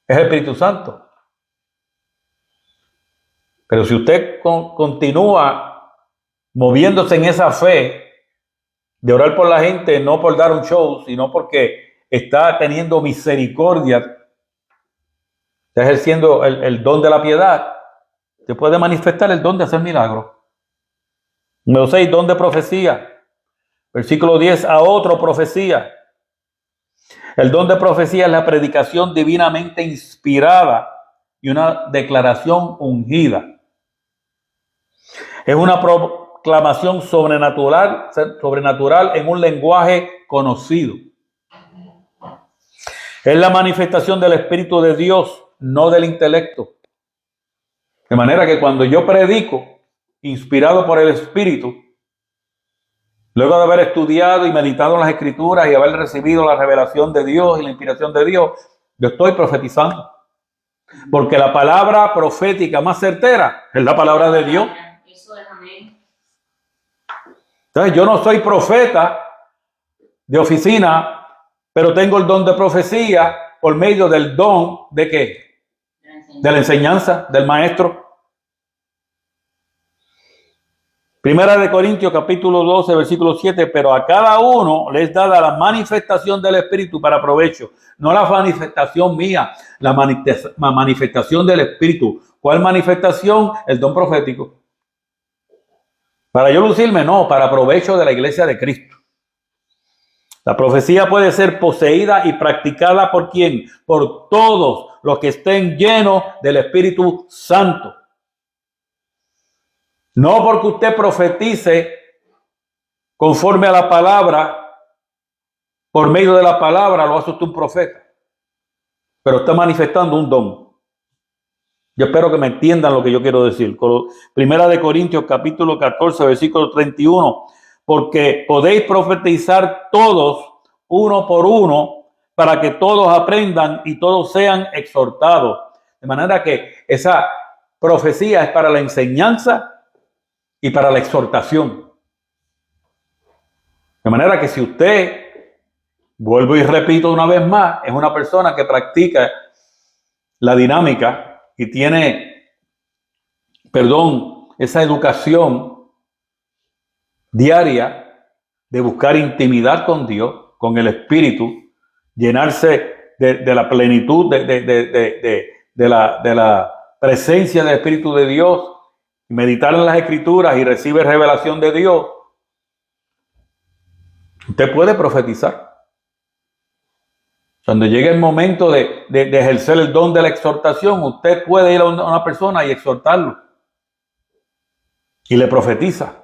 Es el Espíritu Santo. Pero si usted continúa moviéndose en esa fe de orar por la gente, no por dar un show, sino porque está teniendo misericordia, está ejerciendo el don de la piedad, se puede manifestar el don de hacer milagros. Número 6, don de profecía. Versículo 10, a otro profecía. El don de profecía es la predicación divinamente inspirada y una declaración ungida. Es una proclamación sobrenatural en un lenguaje conocido. Es la manifestación del Espíritu de Dios, no del intelecto. De manera que cuando yo predico, inspirado por el Espíritu, luego de haber estudiado y meditado en las Escrituras y haber recibido la revelación de Dios y la inspiración de Dios, yo estoy profetizando. Porque la palabra profética más certera es la palabra de Dios. Entonces yo no soy profeta de oficina, pero tengo el don de profecía por medio del don de ¿qué? De la enseñanza del maestro. Primera de Corintios capítulo 12 versículo 7, pero a cada uno les dada la manifestación del Espíritu para provecho, no la manifestación mía, la manifestación del Espíritu. ¿Cuál manifestación? El don profético. Para yo lucirme, no, para provecho de la iglesia de Cristo. La profecía puede ser poseída y practicada ¿por quién? Por todos los que estén llenos del Espíritu Santo. No porque usted profetice conforme a la palabra, por medio de la palabra lo hace usted un profeta, pero está manifestando un don. Yo espero que me entiendan lo que yo quiero decir. Primera de Corintios capítulo 14 versículo 31, porque podéis profetizar todos uno por uno para que todos aprendan y todos sean exhortados. De manera que esa profecía es para la enseñanza y para la exhortación. De manera que si usted, vuelvo y repito una vez más, es una persona que practica la dinámica y tiene, esa educación diaria de buscar intimidad con Dios, con el Espíritu, llenarse de la plenitud de de la presencia del Espíritu de Dios, meditar en las Escrituras y recibe revelación de Dios, usted puede profetizar. Cuando llegue el momento de ejercer el don de la exhortación, usted puede ir a una persona y exhortarlo. Y le profetiza.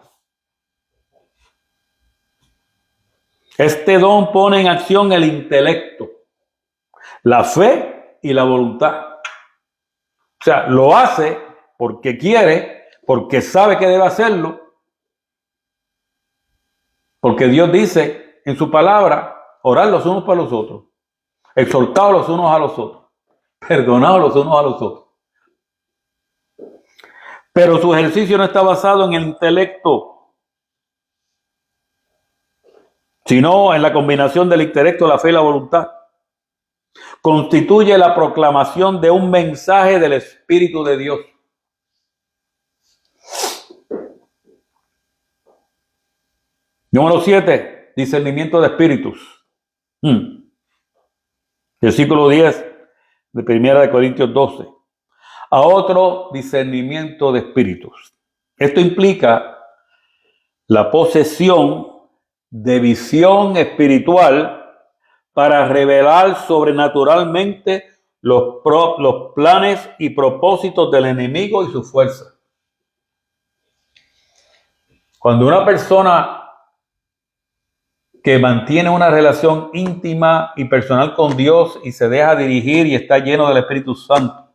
Este don pone en acción el intelecto, la fe y la voluntad. O sea, lo hace porque quiere, porque sabe que debe hacerlo, porque Dios dice en su palabra, orar los unos para los otros, exhortados los unos a los otros, perdonados los unos a los otros. Pero su ejercicio no está basado en el intelecto, sino en la combinación del intelecto, la fe y la voluntad. Constituye la proclamación de un mensaje del Espíritu de Dios. Número 7, discernimiento de espíritus. Versículo 10 de 1 Corintios 12. A otro discernimiento de espíritus. Esto implica la posesión de visión espiritual para revelar sobrenaturalmente los planes y propósitos del enemigo y su fuerza. Cuando una persona que mantiene una relación íntima y personal con Dios y se deja dirigir y está lleno del Espíritu Santo,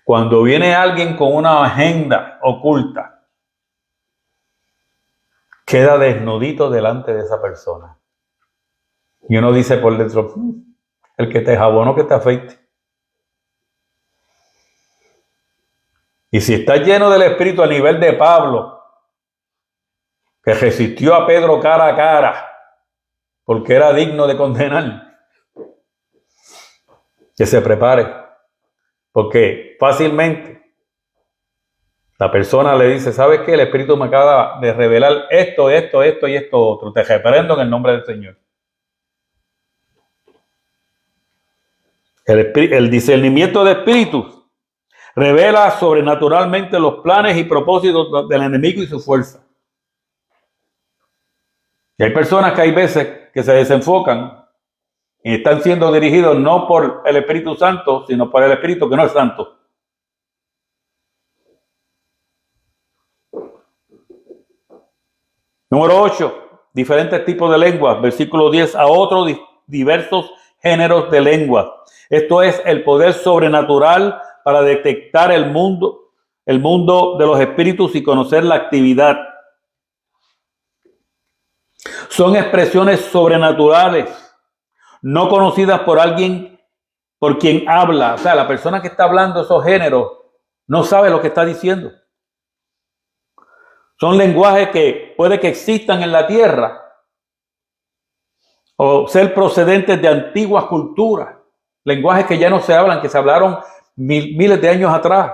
cuando viene alguien con una agenda oculta, queda desnudito delante de esa persona. Y uno dice por dentro, el que te jabonó que te afeite. Y si está lleno del Espíritu a nivel de Pablo, que resistió a Pedro cara a cara, porque era digno de condenar, que se prepare, porque fácilmente la persona le dice, ¿sabes qué? El Espíritu me acaba de revelar esto y esto otro. Te reprendo en el nombre del Señor. El discernimiento de espíritus revela sobrenaturalmente los planes y propósitos del enemigo y su fuerza. Y hay personas que hay veces que se desenfocan y están siendo dirigidos no por el Espíritu Santo, sino por el Espíritu que no es santo. Número 8, diferentes tipos de lenguas. Versículo 10, a otros diversos géneros de lenguas. Esto es el poder sobrenatural para detectar el mundo de los espíritus y conocer la actividad. Son expresiones sobrenaturales, no conocidas por alguien por quien habla. O sea, la persona que está hablando esos géneros no sabe lo que está diciendo. Son lenguajes que puede que existan en la tierra o ser procedentes de antiguas culturas. Lenguajes que ya no se hablan, que se hablaron miles de años atrás.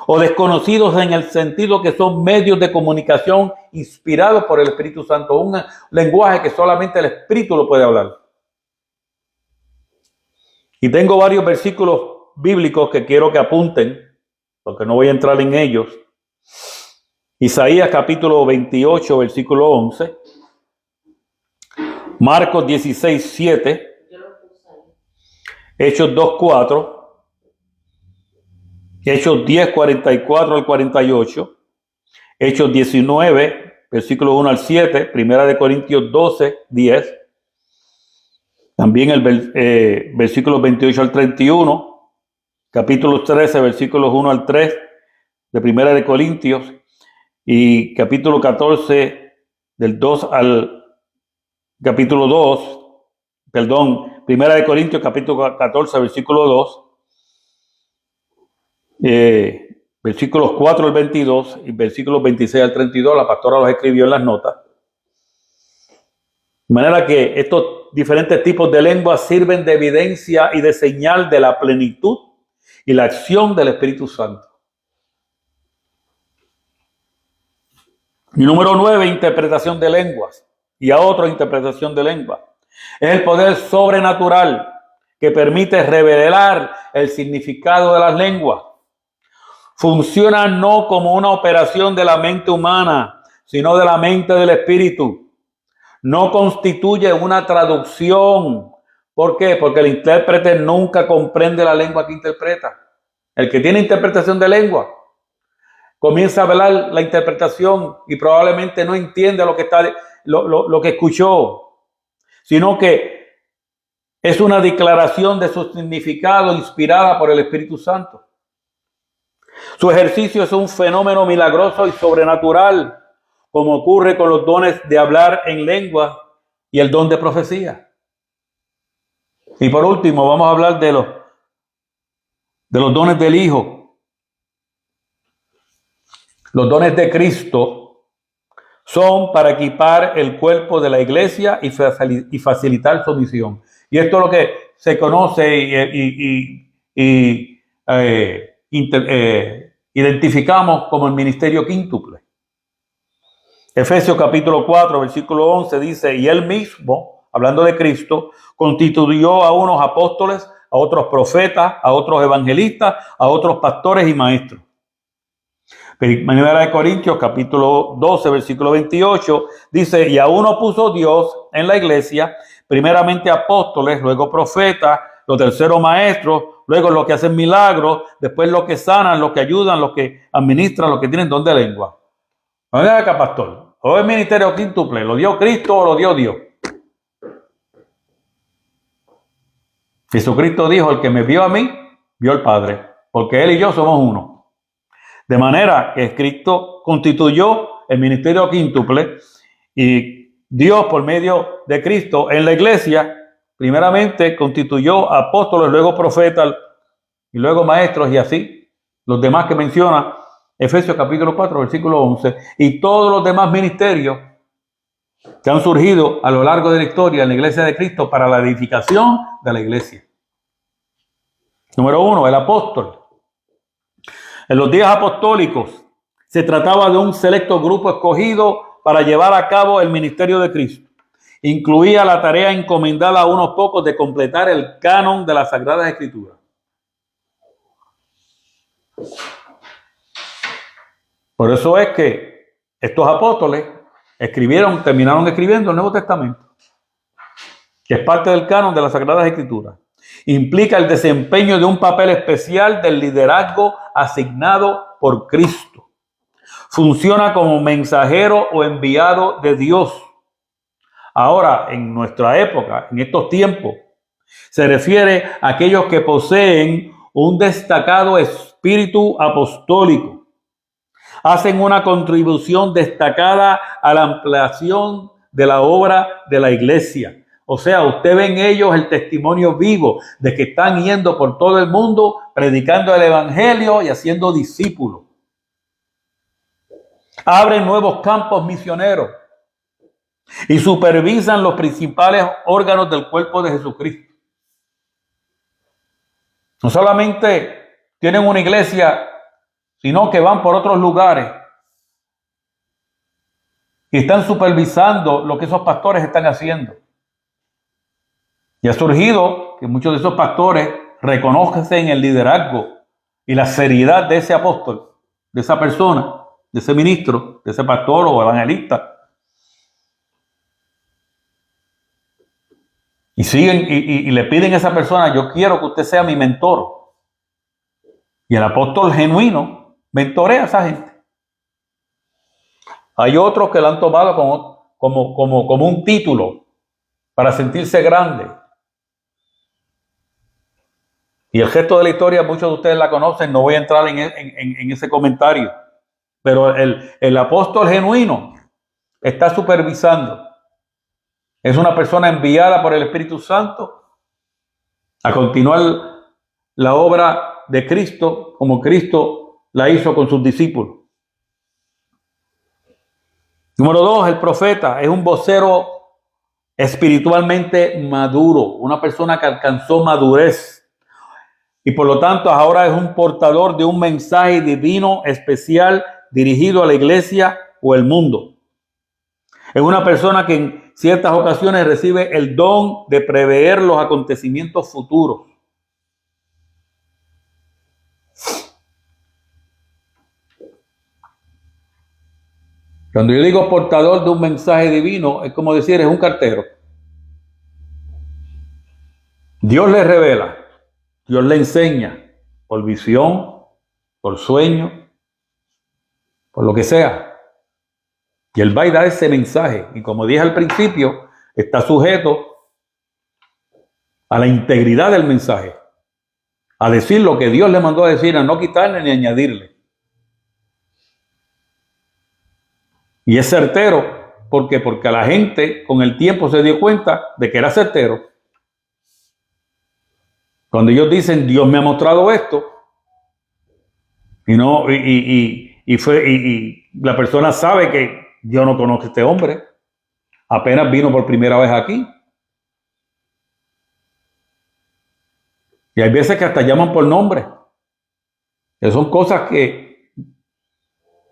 O desconocidos en el sentido que son medios de comunicación inspirados por el Espíritu Santo. Un lenguaje que solamente el Espíritu lo puede hablar. Y tengo varios versículos bíblicos que quiero que apunten, porque no voy a entrar en ellos. Isaías capítulo 28, versículo 11. Marcos 16, 7. Hechos 2, 4. Hechos 10, 44 al 48. Hechos 19, versículo 1 al 7. Primera de Corintios 12, 10. También el versículo 28 al 31. Capítulo 13, versículos 1 al 3 de Primera de Corintios. Y capítulo 14, del 2 al capítulo 2, Primera de Corintios, capítulo 14, versículo 2, versículos 4 al 22 y versículos 26 al 32, la pastora los escribió en las notas. De manera que estos diferentes tipos de lenguas sirven de evidencia y de señal de la plenitud y la acción del Espíritu Santo. Y número 9, interpretación de lenguas. Y a otra interpretación de lengua. Es el poder sobrenatural que permite revelar el significado de las lenguas. Funciona no como una operación de la mente humana, sino de la mente del espíritu. No constituye una traducción. ¿Por qué? Porque el intérprete nunca comprende la lengua que interpreta. El que tiene interpretación de lengua comienza a hablar la interpretación y probablemente no entiende lo que escuchó, sino que es una declaración de su significado inspirada por el Espíritu Santo. Su ejercicio es un fenómeno milagroso y sobrenatural, como ocurre con los dones de hablar en lengua y el don de profecía. Y por último, vamos a hablar de los dones del Hijo. Los dones de Cristo son para equipar el cuerpo de la iglesia y facilitar su misión. Y esto es lo que se conoce identificamos como el ministerio quíntuple. Efesios capítulo 4, versículo 11 dice, y él mismo, hablando de Cristo, constituyó a unos apóstoles, a otros profetas, a otros evangelistas, a otros pastores y maestros. Primera de Corintios capítulo 12, versículo 28 dice, y a uno puso Dios en la iglesia, primeramente apóstoles, luego profetas, los terceros maestros, luego los que hacen milagros, después los que sanan, los que ayudan, los que administran, los que tienen don de lengua. No es acá, pastor. O el ministerio quíntuple, ¿lo dio Cristo o lo dio Dios? Jesucristo dijo, el que me vio a mí, vio al Padre, porque él y yo somos uno. De manera que Cristo constituyó el ministerio quíntuple y Dios por medio de Cristo en la iglesia, primeramente constituyó apóstoles, luego profetas y luego maestros y así los demás que menciona Efesios capítulo 4, versículo 11 y todos los demás ministerios que han surgido a lo largo de la historia en la iglesia de Cristo para la edificación de la iglesia. Número 1, el apóstol. En los días apostólicos se trataba de un selecto grupo escogido para llevar a cabo el ministerio de Cristo. Incluía la tarea encomendada a unos pocos de completar el canon de las Sagradas Escrituras. Por eso es que estos apóstoles terminaron escribiendo el Nuevo Testamento, que es parte del canon de las Sagradas Escrituras. Implica el desempeño de un papel especial del liderazgo asignado por Cristo. Funciona como mensajero o enviado de Dios. Ahora, en nuestra época, en estos tiempos, se refiere a aquellos que poseen un destacado espíritu apostólico. Hacen una contribución destacada a la ampliación de la obra de la iglesia. O sea, usted ve en ellos el testimonio vivo de que están yendo por todo el mundo predicando el evangelio y haciendo discípulos. Abren nuevos campos misioneros y supervisan los principales órganos del cuerpo de Jesucristo. No solamente tienen una iglesia, sino que van por otros lugares y están supervisando lo que esos pastores están haciendo. Y ha surgido que muchos de esos pastores reconocen el liderazgo y la seriedad de ese apóstol, de esa persona, de ese ministro, de ese pastor o evangelista. Y siguen y le piden a esa persona, yo quiero que usted sea mi mentor. Y el apóstol genuino mentorea a esa gente. Hay otros que lo han tomado como un título para sentirse grande. Y el gesto de la historia, muchos de ustedes la conocen, no voy a entrar en ese comentario. Pero el apóstol genuino está supervisando. Es una persona enviada por el Espíritu Santo a continuar la obra de Cristo como Cristo la hizo con sus discípulos. Número 2, el profeta es un vocero espiritualmente maduro, una persona que alcanzó madurez. Y por lo tanto ahora es un portador de un mensaje divino especial dirigido a la iglesia o el mundo. Es una persona que en ciertas ocasiones recibe el don de prever los acontecimientos futuros. Cuando yo digo portador de un mensaje divino, es como decir, es un cartero. Dios le revela, Dios le enseña, por visión, por sueño, por lo que sea. Y él va y da ese mensaje. Y como dije al principio, está sujeto a la integridad del mensaje, a decir lo que Dios le mandó a decir, a no quitarle ni añadirle. Y es certero, ¿por qué? Porque la gente con el tiempo se dio cuenta de que era certero. Cuando ellos dicen, Dios me ha mostrado esto, y la persona sabe que Dios no conoce a este hombre, apenas vino por primera vez aquí. Y hay veces que hasta llaman por nombre. Esas son cosas que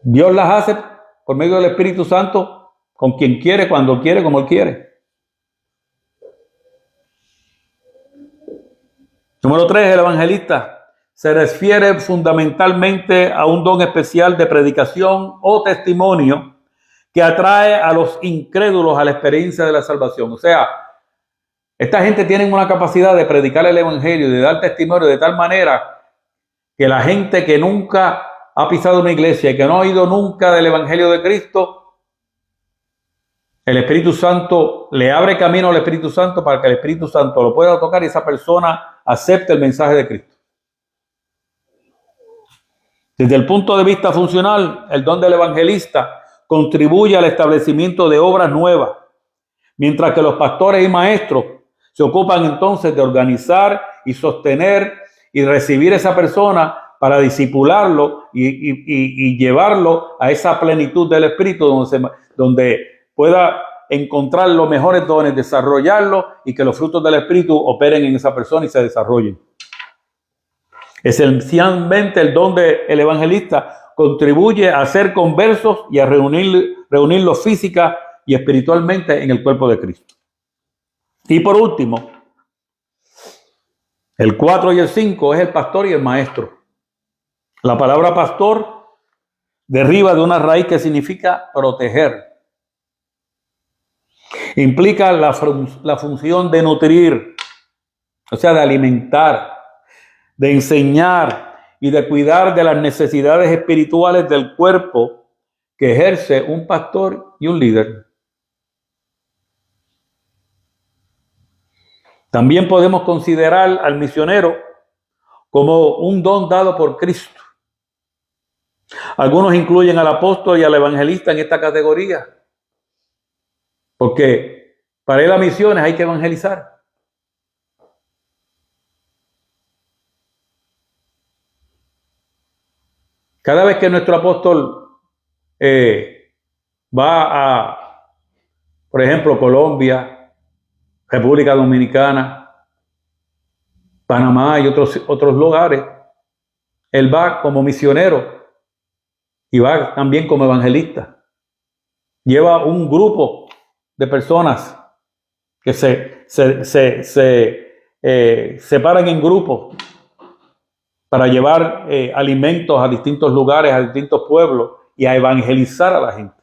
Dios las hace por medio del Espíritu Santo con quien quiere, cuando quiere, como Él quiere. Número 3, el evangelista se refiere fundamentalmente a un don especial de predicación o testimonio que atrae a los incrédulos a la experiencia de la salvación. O sea, esta gente tiene una capacidad de predicar el evangelio, de dar testimonio de tal manera que la gente que nunca ha pisado una iglesia y que no ha oído nunca del evangelio de Cristo, el Espíritu Santo le abre camino al Espíritu Santo para que el Espíritu Santo lo pueda tocar y esa persona acepte el mensaje de Cristo. Desde el punto de vista funcional, el don del evangelista contribuye al establecimiento de obras nuevas, mientras que los pastores y maestros se ocupan entonces de organizar y sostener y recibir a esa persona para discipularlo y llevarlo a esa plenitud del Espíritu donde pueda encontrar los mejores dones, desarrollarlo y que los frutos del Espíritu operen en esa persona y se desarrollen. Esencialmente el don del evangelista contribuye a hacer conversos y a reunirlos física y espiritualmente en el cuerpo de Cristo. Y por último, el 4 y el 5 es el pastor y el maestro. La palabra pastor deriva de una raíz que significa proteger. Implica la función de nutrir, o sea, de alimentar, de enseñar y de cuidar de las necesidades espirituales del cuerpo que ejerce un pastor y un líder. También podemos considerar al misionero como un don dado por Cristo. Algunos incluyen al apóstol y al evangelista en esta categoría, porque para ir a misiones hay que evangelizar. Cada vez que nuestro apóstol va a, por ejemplo, Colombia, República Dominicana, Panamá y otros lugares, él va como misionero y va también como evangelista. Lleva un grupo de personas que se separan en grupos para llevar alimentos a distintos lugares, a distintos pueblos y a evangelizar a la gente.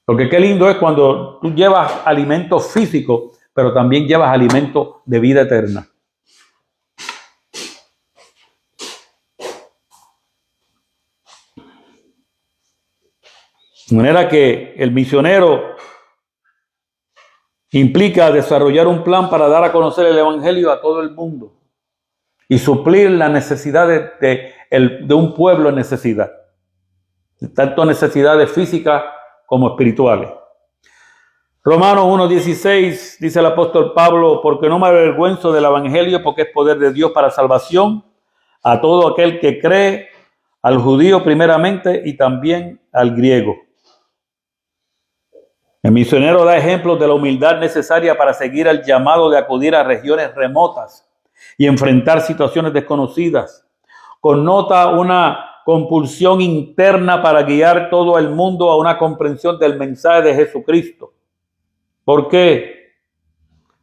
Porque qué lindo es cuando tú llevas alimentos físicos, pero también llevas alimentos de vida eterna. De manera que el misionero implica desarrollar un plan para dar a conocer el evangelio a todo el mundo y suplir las necesidades de un pueblo en necesidad, tanto necesidades físicas como espirituales. Romanos 1:16 dice el apóstol Pablo: porque no me avergüenzo del evangelio, porque es poder de Dios para salvación a todo aquel que cree, al judío primeramente y también al griego. El misionero da ejemplos de la humildad necesaria para seguir el llamado de acudir a regiones remotas y enfrentar situaciones desconocidas. Connota una compulsión interna para guiar todo el mundo a una comprensión del mensaje de Jesucristo. ¿Por qué?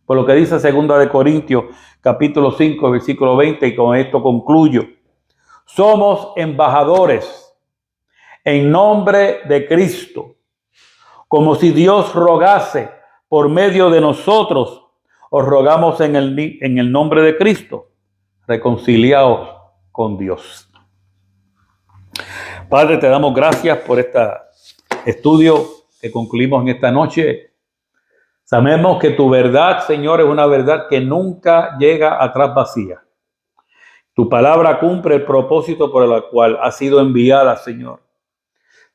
Por lo que dice 2 Corintios, capítulo 5, versículo 20, y con esto concluyo. Somos embajadores en nombre de Cristo, como si Dios rogase por medio de nosotros. Os rogamos en el nombre de Cristo, reconciliaos con Dios. Padre, te damos gracias por este estudio que concluimos en esta noche. Sabemos que tu verdad, Señor, es una verdad que nunca llega atrás vacía. Tu palabra cumple el propósito por el cual ha sido enviada, Señor.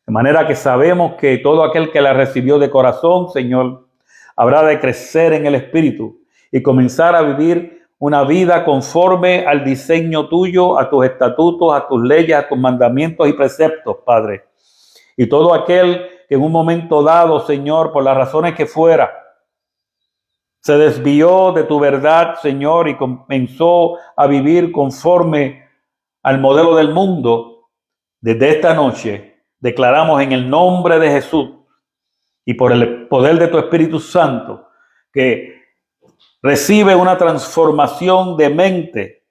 De manera que sabemos que todo aquel que la recibió de corazón, Señor, habrá de crecer en el Espíritu y comenzar a vivir una vida conforme al diseño tuyo, a tus estatutos, a tus leyes, a tus mandamientos y preceptos, Padre. Y todo aquel que en un momento dado, Señor, por las razones que fuera, se desvió de tu verdad, Señor, y comenzó a vivir conforme al modelo del mundo, desde esta noche declaramos en el nombre de Jesús y por el poder de tu Espíritu Santo que recibe una transformación de mente,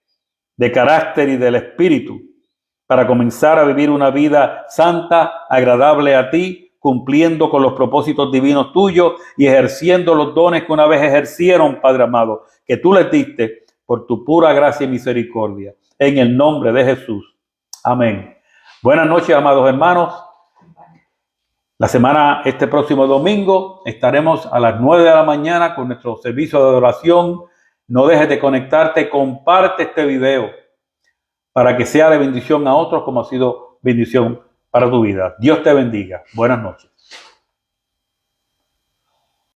de carácter y del espíritu para comenzar a vivir una vida santa, agradable a ti, cumpliendo con los propósitos divinos tuyos y ejerciendo los dones que una vez ejercieron, Padre amado, que tú les diste por tu pura gracia y misericordia. En el nombre de Jesús. Amén. Buenas noches, amados hermanos. Este próximo domingo, estaremos a las 9 de la mañana con nuestro servicio de adoración. No dejes de conectarte, comparte este video para que sea de bendición a otros como ha sido bendición para tu vida. Dios te bendiga. Buenas noches.